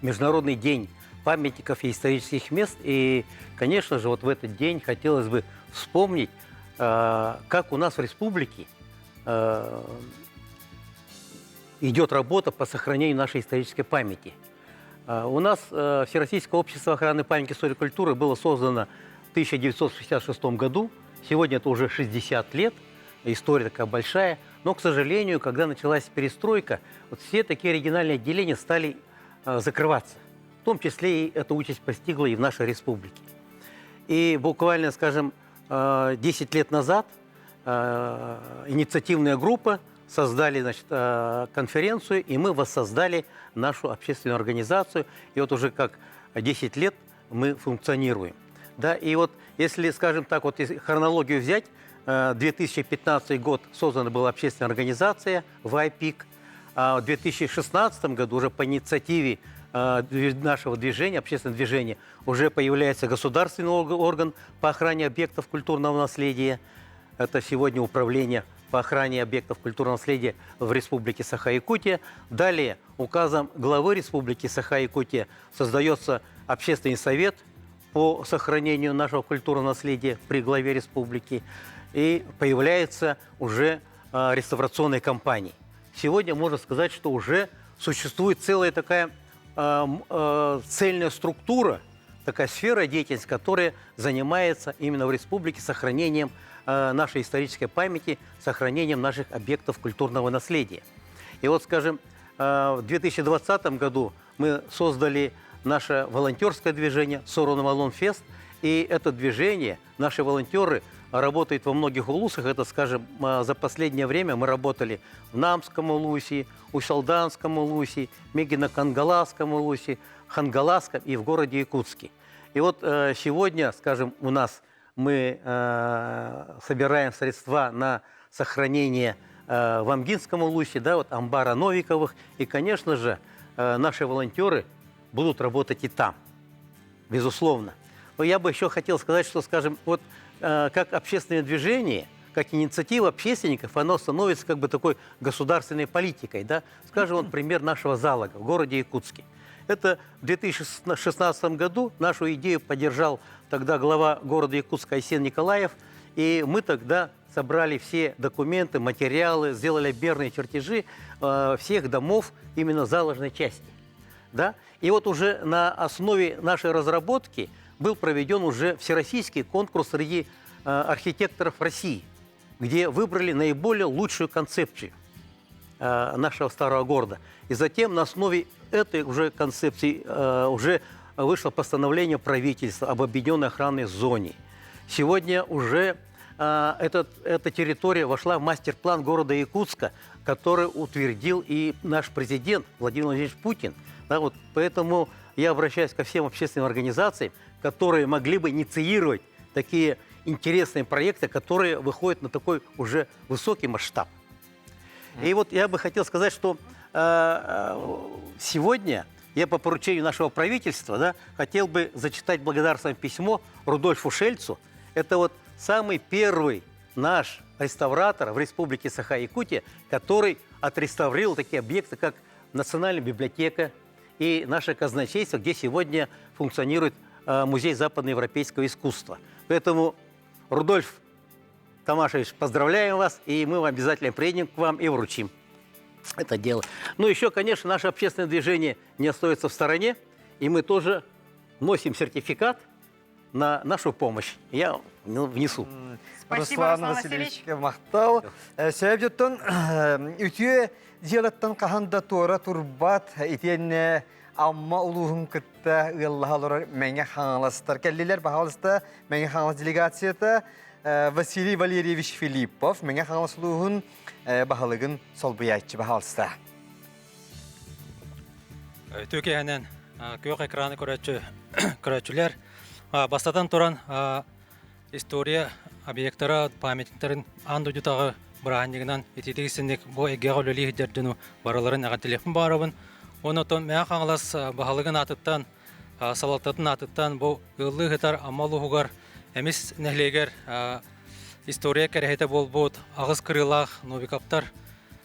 Международный день памятников и исторических мест. И, конечно же, в этот день хотелось бы вспомнить, как у нас в республике идет работа по сохранению нашей исторической памяти. У нас Всероссийское общество охраны памятников истории и культуры было создано в 1966 году. Сегодня это уже 60 лет. История такая большая. Но, к сожалению, когда началась перестройка, все такие региональные отделения стали закрываться. В том числе и эта участь постигла и в нашей республике. И буквально, скажем, 10 лет назад инициативная группа создали, конференцию, и мы воссоздали нашу общественную организацию. И уже как 10 лет мы функционируем. Да? И если, скажем так, хронологию взять, 2015 год создана была общественная организация ВАЙПИК, а в 2016 году уже по инициативе нашего движения, общественного движения, уже появляется государственный орган по охране объектов культурного наследия. Это сегодня управление по охране объектов культурного наследия в Республике Саха-Якутия. Далее указом главы Республики Саха-Якутия создается общественный совет по сохранению нашего культурного наследия при главе республики. И появляется уже реставрационные компании. Сегодня можно сказать, что уже существует целая такая цельная структура, такая сфера деятельности, которая занимается именно в республике сохранением нашей исторической памяти, сохранением наших объектов культурного наследия. И скажем, в 2020 году мы создали наше волонтерское движение «Сорон Малон Фест». И это движение, наши волонтеры работают во многих улусах. Это, скажем, за последнее время мы работали в Намском улусе, Ушалданском улусе, Мегино-Кангаласском улусе, Хангаласском и в городе Якутске. И вот сегодня, скажем, у нас мы собираем средства на сохранение в Амгинском улусе, да, вот амбара Новиковых. И, конечно же, наши волонтеры будут работать и там, безусловно. Но я бы еще хотел сказать, что, скажем, вот как общественное движение, как инициатива общественников, оно становится как бы такой государственной политикой. Да? Скажем, вот пример нашего залога в городе Якутске. Это в 2016 году нашу идею поддержал тогда глава города Якутска Айсен Николаев. И мы тогда собрали все документы, материалы, сделали обмерные чертежи всех домов именно заложной части. Да? И вот уже на основе нашей разработки был проведен уже всероссийский конкурс среди архитекторов России, где выбрали наиболее лучшую концепцию нашего старого города. И затем на основе этой уже концепции уже вышло постановление правительства об объединенной охранной зоне. Сегодня уже эта территория вошла в мастер-план города Якутска, который утвердил и наш президент Владимир Владимирович Путин. Да, вот поэтому я обращаюсь ко всем общественным организациям, которые могли бы инициировать такие интересные проекты, которые выходят на такой уже высокий масштаб. И вот я бы хотел сказать, что сегодня я по поручению нашего правительства, да, хотел бы зачитать благодарственное письмо Рудольфу Шельцу. Это вот самый первый наш реставратор в Республике Саха-Якутия, который отреставрировал такие объекты, как Национальная библиотека и наше казначейство, где сегодня функционирует Музей западноевропейского искусства. Поэтому, Рудольф Тамашевич, поздравляем вас, и мы обязательно приедем к вам и вручим это дело. Ну, еще, конечно, наше общественное движение не остается в стороне, и мы тоже вносим сертификат на нашу помощь. Я внесу. Спасибо, Руслан Васильевич. Мақтал. Сөйбдеттен үтіе делаттан қағанда тора турбат етен amma uluğun kıtta ıllahlar menge xanalastır. Kelliler bahalasta menge xanalas delegasiyata Vasiliy Valeryevich Filippov menge xanalas uluğun bahalığın solbuyatçı bahalasta. Türkiye'nin gök ekranı көрәтчүләр бастадан туран история объекттары памятниктарын анду дутагы браһаннигинан этидигисинник бу эгеголли хиддердину бараларын ага телефон барабын. Онотон мәң аңлас баһалыгын атыттан, салаттатын атыттан бу ыллы хитар амалугар эмис нәһлегер история кәрәһәтә болбут агыз кырылах новикаптар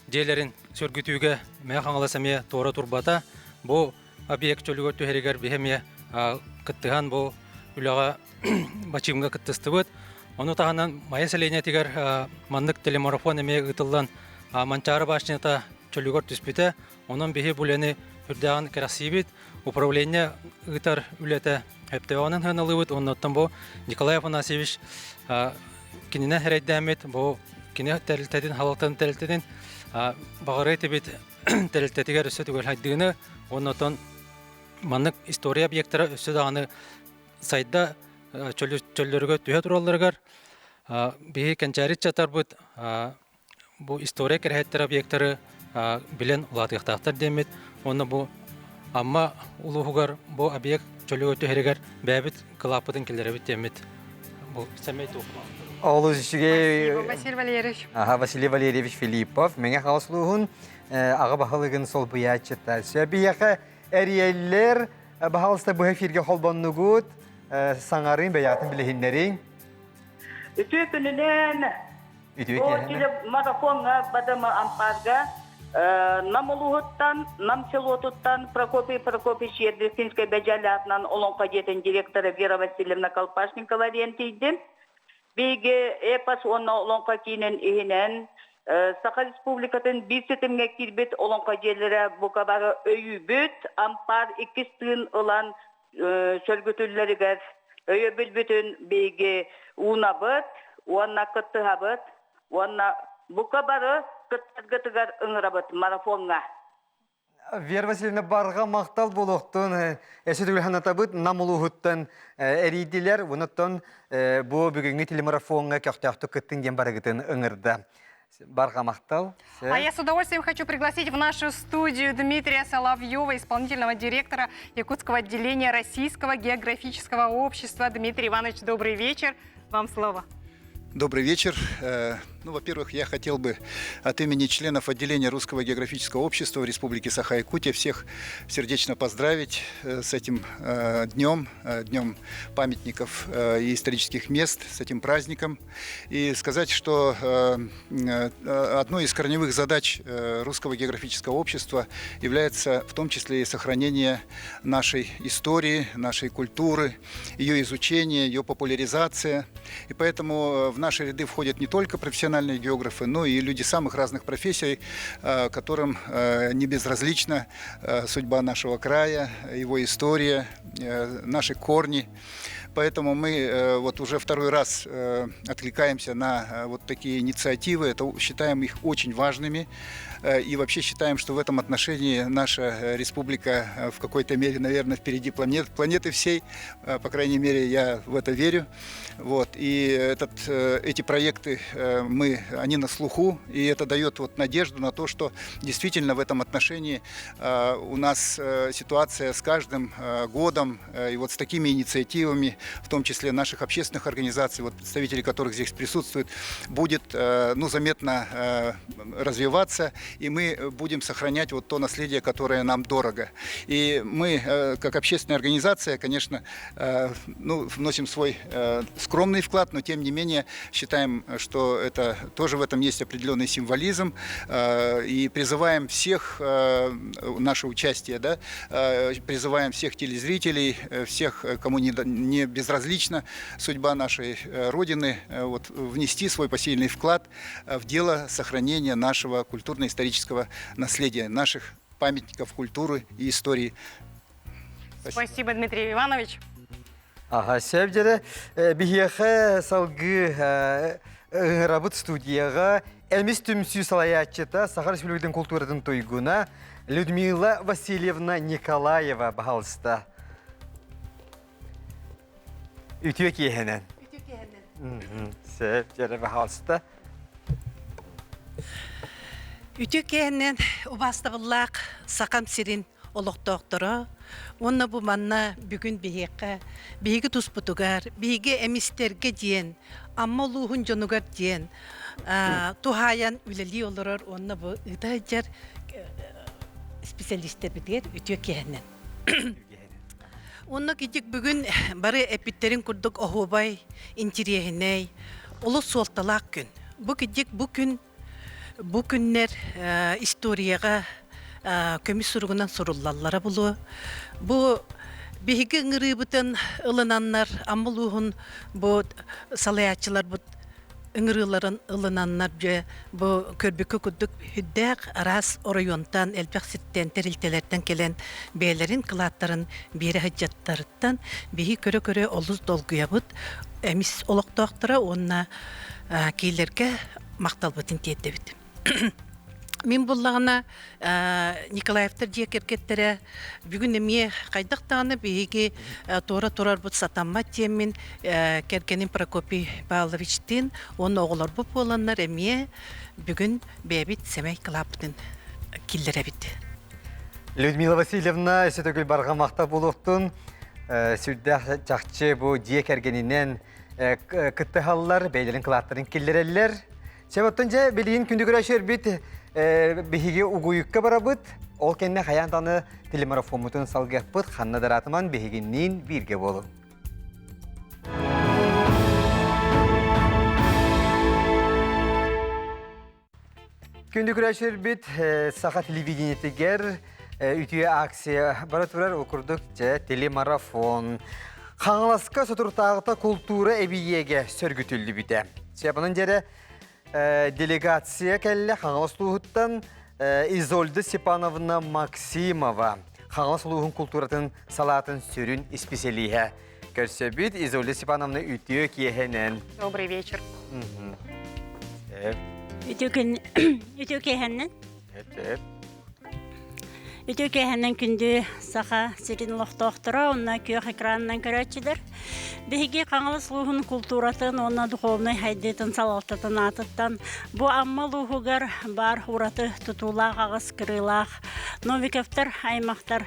делерин сөргүтүгә мәң аңлас әмә тора турбата бу объект чөлгө төһәргәр беһемә кыттыган бу үләгә бачымга кыттыстыбыт. Оны тагынан мәсәләне тигәр мандык телемарафон әмә гытылдан манчары башчыта чөлгө түспүтә. Onun bihi buleni hürdağın krasibit upravlение ытар үләтә хәптәванын хәнәлыбыт. Оннан бу Николай Афанасьевич киненә хәрәйдәмет бу кине тәрилтәдин халыктан тәрилтәдин багыры тибет тәрилтәтигә рөсә түгел хәддигене. Оннан маннык история объекттары өсә даганы сайда чөлләргә төһә туралларга биһи кәнчәрит чатарбыт бу история кәрәһәттәр объекттары билен улатыктактар демет. Оны бу амма улугар бу объект чөлгө төһәргәр бәбит кылапытын килдеребит демет. Бу сәмәйт окума. Олузчуге Василий Валерьевич. Василий Валерьевич Филиппов меңе хаслугун ага бахалыгын сол буячта. Сөбияха әриелләр бахалста бу эфирге холбоннугут саңарын бәятын билеһиннәрин. Үтүкүнүнен марафонга бадама ампарга Намулугуттан, Намселотуттан Прокопий Прокопич Ердескинской бәҗәләтнан олонка жетен директоры Вера Васильевна Колпашникова рентийден. Беге эпас онна олонка кинен ихинен Саха Республикатын бисетемге кирбет олонка жерлері букабары өйүбөт, ампар 2 тыын ылан сөлгөтүлләригер өйө бүлбүтүн беге унабыт, уанна кыттыхабыт, уанна букабары кыттыгар ыңырабыт марафонга. Вера Васильевна барға мақтал болуқтың, әсі түгіл ханатабыт намылуғыттан әрейділер, ұныттан бұл бүгінгі телемарафонға көқтяқты күттің ден барығытын ұңырды. Барға мақтал. А я с удовольствием хочу пригласить в нашу студию Дмитрия Соловьева, исполнительного директора Якутского отделения Российского географического общества. Дмитрий Иванович, добрый вечер. Вам слово. Добрый вечер. Во-первых, я хотел бы от имени членов отделения Русского географического общества в Республике Саха-Якутия всех сердечно поздравить с этим днем, днем памятников и исторических мест, с этим праздником. И сказать, что одной из корневых задач Русского географического общества является в том числе и сохранение нашей истории, нашей культуры, ее изучение, ее популяризация. И поэтому в наши ряды входят не только профессиональные географы, но и люди самых разных профессий, которым не безразлична судьба нашего края, его история, наши корни. Поэтому мы вот уже второй раз откликаемся на вот такие инициативы, считаем их очень важными. И вообще считаем, что в этом отношении наша республика в какой-то мере, наверное, впереди планеты всей. По крайней мере, я в это верю. Вот. И эти проекты, они на слуху, и это дает вот надежду на то, что действительно в этом отношении у нас ситуация с каждым годом, и вот с такими инициативами, в том числе наших общественных организаций, вот представители которых здесь присутствуют, будет заметно развиваться, и мы будем сохранять вот то наследие, которое нам дорого. И мы, как общественная организация, конечно, вносим свой скромный вклад, но тем не менее считаем, что это тоже в этом есть определенный символизм, и призываем всех, наше участие, да, призываем всех телезрителей, всех, кому не безразлична судьба нашей Родины, вот, внести свой посильный вклад в дело сохранения нашего культурно-исторического наследия, наших памятников культуры и истории. Спасибо, Дмитрий Иванович. Ага, сәбдері бігеқі салғы ғырабыт студияға әлмес түмсі салаятчыта Сахар Республикатын культуратын тойгуна Людмила Васильевна Николаева бағалыста. Үтіе кейхенен. Сәбдері бағалыста. Үтіе кейхенен ұбастығылақ сақам сирин олықтоқтыры. Онна bu manna бүгін бейгі тұспытугар, бейгі әмістерге дейін, амма луғын жонугар дейін, тухаян үлелі олырыр, онна bu ұдайжар специалистер бідер үтіе кейінен. Онна кедек бүгін бары әпіттерін күрдік оғубай, интерегіней, олы солталақ күн. Бұ кедек бұ күннер историяға көміс сұрғынан сұрулалары бұлы. Бұ бейгі ыңырыбытын ылынаннар, амылуғын бұ салаятчылар бұ ыңырыларын ылынаннар бұ көрбікі күдік хүддәк арас орайонтан, әлбәқ сіттен, тәрілтелерден келен бәйлерін, қылаттарын, бері хыджаттарыттан бейгі көрі-көрі олыз долгуя бұд, әміс олықтақтыра онына кейлерге мақтал бұтын тетті бұд. Мен бұллағына Николаевтар жекеркеттері бүгін әме қайдақтағаны бейге тора-торар бұд сатамма темін Кергенин Прокопий Павловичтен оны оғылар бұп боланлар әме бүгін бәбіт сәмей қылапытын келдері біт. Людмила Васильевна, сөтігіл барға мақта болуқтың, сүрді жақчы бұл жекергенінен күтті қалылар, бәйлерін қылаттарын келдерелер. Себаттан жа білейін күндігір әшер біт бихиге угуюкка барабыт, ол кенне хаянтаны телемарафонмутун салгаппыт, ханна даратыман бихигиннин бирге болу. Күнді күрәшер бит Саха телевидениетігер үтіе акция баратурар окурдық жа телемарафон. Қаңыласқа сотуртағыта культура әбиеге сөргүтілді біті. Себанын жәрі делегация кәлі Қаңылас Луғыттан Изольда Степановна Максимова. Қаңылас Луғын культуратын салатын сүрін специалиға. Көрсе біт Изольда Степановна үтіе кейхенен. Добрый вечер. Үтіе кейхенен. Ütükehenden kündü saha sirin lohtoktora, onna kök ekranından körötçüler. Bihigi kanalız luhun kulturatın, onna duhovnay haydetın salaltatın atıttan. Bu amma luhugar bar uratı tutulaq, ağız kırılaq. Novikovtar, aymaqtar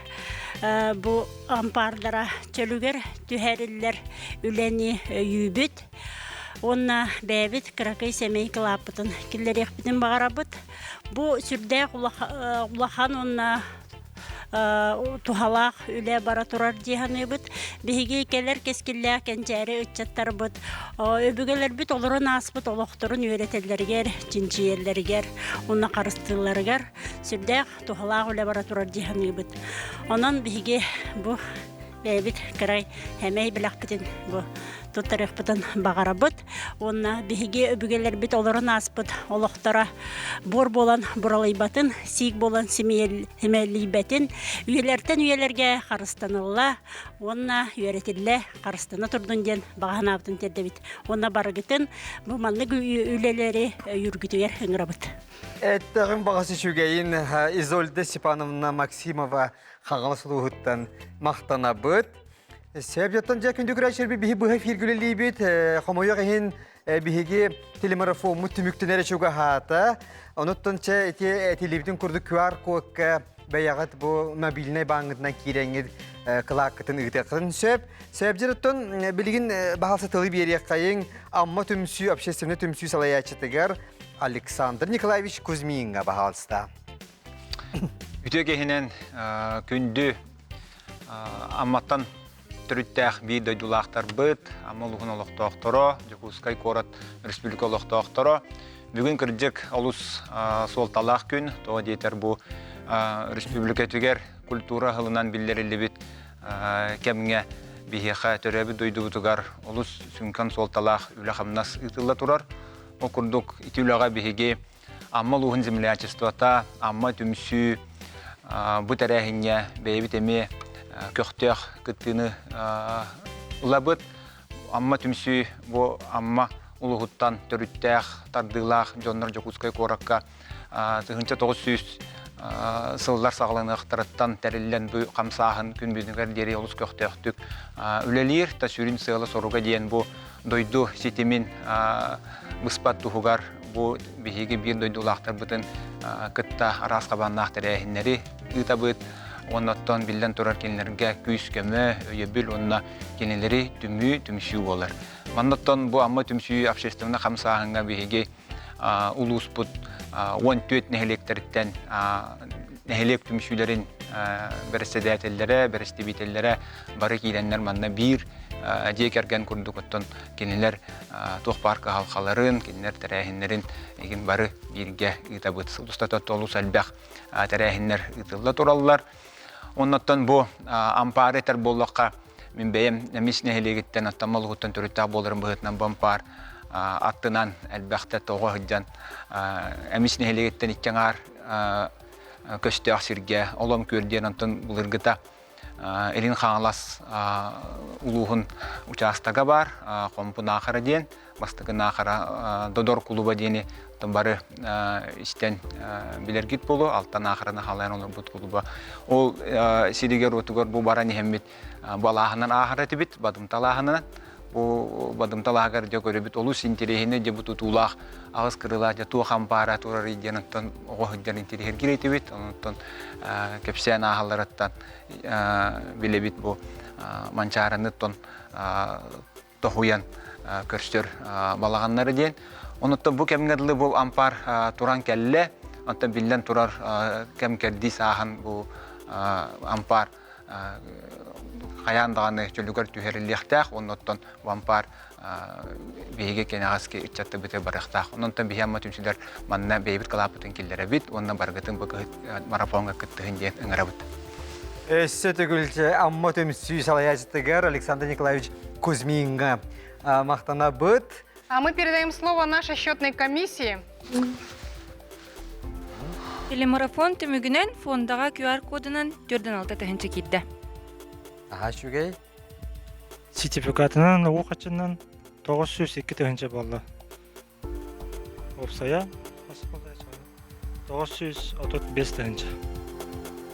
bu ampardara çölüger, tüheriller üleni yübüt. Onna bäbит кыракай семей кылапытын киллерехпитин багарабыт. Бу сүрдэ улахан онна тухалах үле бара турар диханыбыт. Биһиги келер кескиллэ кенчэри үтчаттарбыт. Өбүгелер бит олорун аспыт олохторун үйрөтеллергер, чинчиерлергер, онна карыстыларгар сүрдэ тухалах үле бара турар диханыбыт. Онон биһиги бу бәбит кырай хәмәй билахпитин бу Туттарыхпытын бағарабыт, онна биһиги өбүгелер бит олорун аспыт, олохтара бор болан буралайбатын, сиг болан семеллийбәтин, үйелертен үйелерге қарыстанылла, онна үйеретилле қарыстана турдун ден бағанабытын тердебит. Онна барыгытын bu manlık üyeleri yürgütüyer hıngırabıt. Ettağın bağısı şügeyin İzolda Stepanovna Maksimova xağalı suluğuttan maqtanabıt. Sebepten jakındı güreşer bir bihi buha firgüleli bit. Xamoya gehin bihigi telemarafon mutlumüktenere çoga hata. Onuttan televizyon kurdu QR kod bayagat bu mobilne bankından kirengid kılakıtın ıgıtakın sebepten bilgin bahasa talep yeri kayın amma tümsü общественный tümsü salayacıtıgar Alexander Nikolaevich Kuzminga bahalsta. Ütügehinen kündü ammattan Түріттәқ бейді дұлақтар бұд, амалығын олықтақтыры, Жекускай Корат Республика олықтақтыры. Бүгін кірдік олыс солталақ күн, тоға дейтер бұл Республика түгер культура ғылынан білдерілі біт кәміңе бейхеқа түрәбі дойды бұтығар олыс сүнкан солталақ үлі қамнас ұтылы тұрар. Ол күрдік итіліға бейхеге амалығын землячествота, амма түмсі бұт әрәхінге бейбіт әме köxtəx qıttığını ulabıt. Amma tümsü bu amma uluğuttan törüttəx, tardığılaq, Jonlar Jokuskay Korakka Zıhınca 900 sıllar sağlanıqtarıttan tərilən bu qamsağın günbüdüngər deri olus köxtəxtük. Ülelir, ta sürün sığılı soruga diyen bu doydu sitimin bıspat tuğugar bu bihigi bir doydu ulaqtar bıtın qıtta aras qabanlaqtar əhinləri ıtabıt. Ondan bilden turar kendilerine küs kömü, öyebil onna kendileri tümsü olur. Ondan bu amma tümsü общественный хамсahanga bihigi ulus put 14 nehelekteritten nehelek tümsülerin beresedetellere, berestibitellere barı gidenler manna bir diyekerken kurduk ottan kendiler toh parka halkaların, kendiler terehinlerin egin barı birge itabıt. Ulustat olus elbaq terehinler itılla turallar. Ondan bu ampar eter bollaqqa min beyem nemis nehelegitten atamalıguttan törüttaq bolarım bıhıtnan bampar attınan elbaqta toğa hıccan emis nehelegitten ikkenar köstüaq sirge olam kördiyen antan bulırgıta elin xağalas uluğun uçastaga bar kompu naqara diyen bastıgı naqara dodor kuluba diyeni barı işten bilergit bolu alttan ahırına halayan olur bu kuluba. O sidiger otugar bu barani hemmit balahından ahıra bit badımtal ahından bu badımtal ahıgar diye görebit olus interehine de bu tutulaq ağız kırıla de tuğ hampara turar idiyanattan o hıccan intereher gireti bit ondan kepsen ahılarattan bilebit bu mançaranıttan tohuyan körstür balağanları diyen. Ondan bu kemgerli bu ampar turan kelle, ondan bilden turar kemkerdi sahan bu ampar kayan dağını çölüger tüherilliyataq, ondan bu ampar beyge kenağızki içattı bite barıqtaq. Ondan bihemma tümsüler manna beybit kalapıtın killere bit, ondan bargıtın bu marafonga kıttığın diyen ıngırabıt. Sötügülce amma tümsü salayacıtıgar Александр Николаевич Кузьминга мақтанабыт. А мы передаем слово нашей счетной комиссии. Телемарафон түмүгүнөн фондага QR кодунан 4-6 тахынча кидде. Аха шугай. Сертификатынан оқачынан 902 тахынча болду. Опсая 935 тахынча.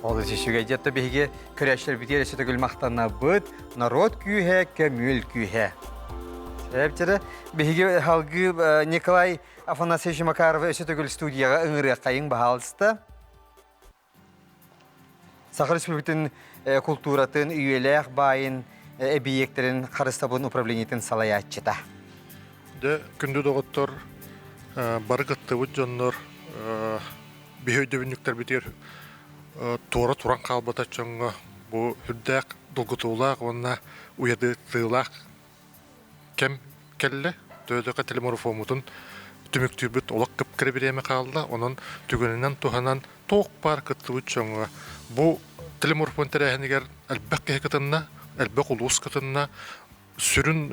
Ол шешуге жетті беге көрәшілер бітер өсі түгіл мақтана бұд, народ күйе, көміл күйе. Әптері, беге халғы Николай Афанасьевич Макаров өсі түгіл студияға үңірі қайың бағалысты. Сахар Республикатын культуратын, үйелек байын, объекттерін қарыстабын управлениетін салай атчыта. Күнді доғыттыр бары қыттыбыд жонлар бейөйді бүніктер бітер тура туран қалбата чоңға бұл хүрдәк долгытулақ, онына уяды тыылақ кәм кәлі төйдіға телеморфомутын түміктүбіт олақ кіпкірі біреме қалды, оның түгінінен туханан тоқ бар қыттыбыд чоңға. Бұл телеморфон тәрәхінігер әлбәк кәе кытынна, әлбәк ұлыс кытынна, сүрін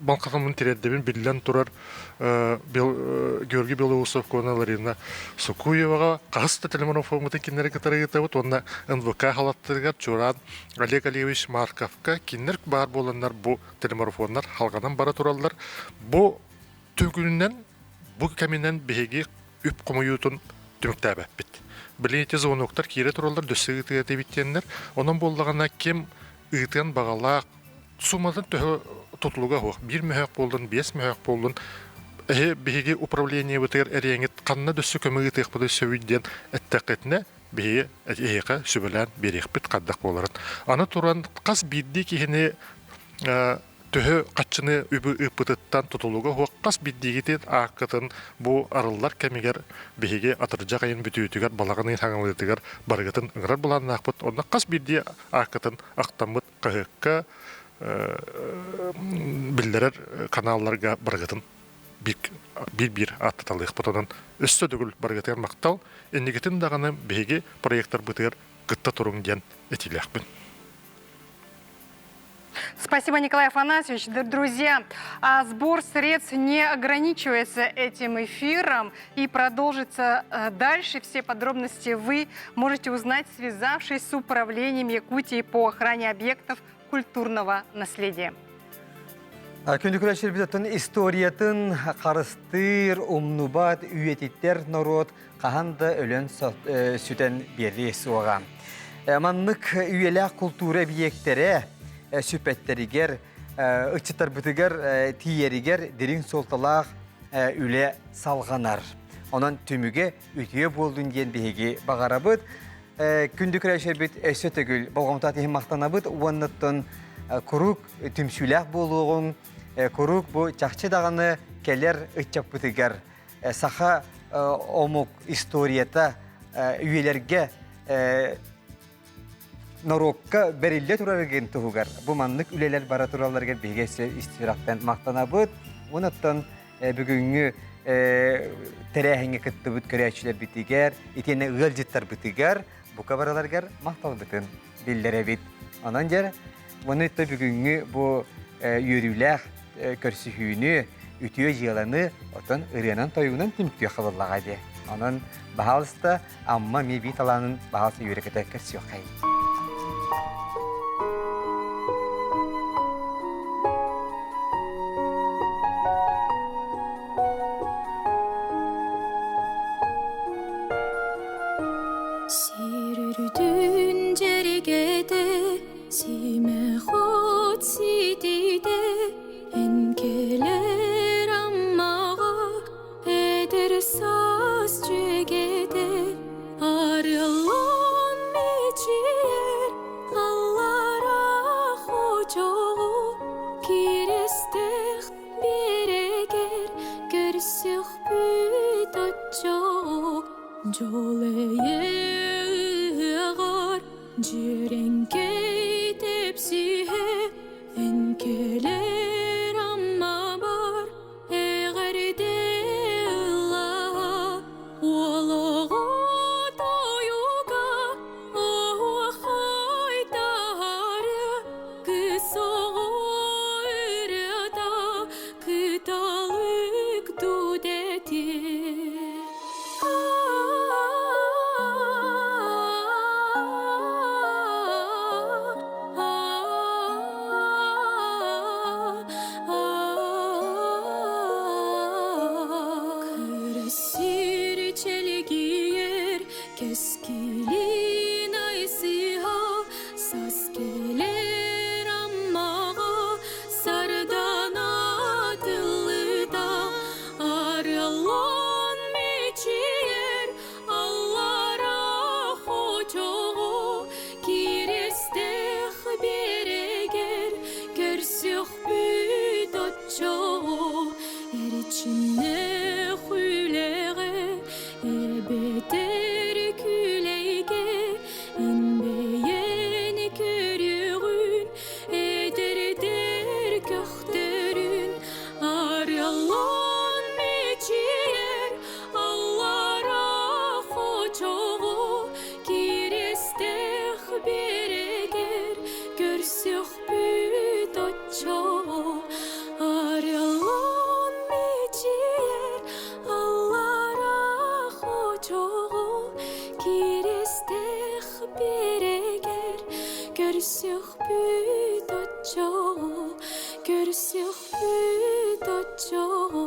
балқатымын терәддебін білден тұрар Георгий Белоусов коналарына Сукуеваға қағысты телеморфомутын кеннері кітары етабыт, онына НВК халаттырғар Чуран Олег Алиевич Марковка кеннер бар боландар бұл телеморфондар халғанан бара тұралдар. Бұл түгінінен, бұл кәменен бейге үп құмыютын түміктәбі бит. Білейте зоноқтар кейре тұралдар дөссігі тігеті биттенлер, оның болдағына кем ұйтын бағалақ, сумадан төхі тұтылуға хоқ. 1 мөхәк болдың, 5 мөхәк болдың. Беге управление бұтығыр әреңет қанна дөссі көмігі тек бұды сөйден әттәқетіне беге әйеқа сөбілән берек біт қаддақ боларын. Аны тұран қас бидді кейіне төхі қатшыны үбі ұппытыттан тұтылуға хоқ. Қас биддегетен аққытын бұл арылар кәмегер беге атыржа қайын бүтүйтігер балағының таңылытығыр барғытын ұңырар бұланын ақпыт. Онда қас бидді аққытын ақтамыт қағыққа білдерер каналларға барғытын bir аттаталык потонан өссө дүгүл баргатыр мактал эннигетин даганы беге проекттар бытыр гытта туруң ден этилякпын. Спасибо, Николай Афанасьевич. Друзья, сбор средств не ограничивается этим эфиром и продолжится дальше. Все подробности вы можете узнать, связавшись с управлением Якутии по охране объектов культурного наследия. Күнді күрәшер бітетін историятын қарыстыр, умнубат, үйететтер народ қағанды өлен сүтен берді суға. Маннық үйелі культура объекттері сүпеттерігер, ұчытар бүтігер, тиерігер, дерін солталақ үле салғанар. Онан түміге үтіе болдың ден бейге бағара бұд. Күнді күрәшер біт өсі түгіл болғамтаты мақтана бұд, уаннаттың Курук түмсүләк болуғын, курук бұл чақчы дағаны кәлер үтчап бұтығар. Саха омук историята үйелерге нарокка бәрілі тұрарыген тұғығар. Бұл манлық үлелер бара тұраларғар бейгесі истирақтан мақтана бұд. Онаттан бүгінгі тәрәхіңі күтті бұд көрәчілер бітігер, етені ғылжыттар бітігер, бұқа бараларғар мақтал бұтын білдері біт. Онан жер, Оны да бүгінгі бұл үйеріләқ көрсіхүйіні, үтіе жияланы отын ұрянан тойуынан түміктіе қылылаға де. Оның бағалысты амма мебит аланын бағалысы үйерекеті көрсіе қай. Сирүрдүн жерегеде Симе хот сидиде энкелер аммага эдер сас жегеде арылон мечиер аллара хожогу кирестех берегер көрсөх бүт отчог жолeye ығар жеренке Тепсиhe enkeler amma бар эгерде ла олого тоюга охайтары кысого үрөда кыталык дудети Keskilin ay көрсек бүйт отчоо көрсек бүйт отчоо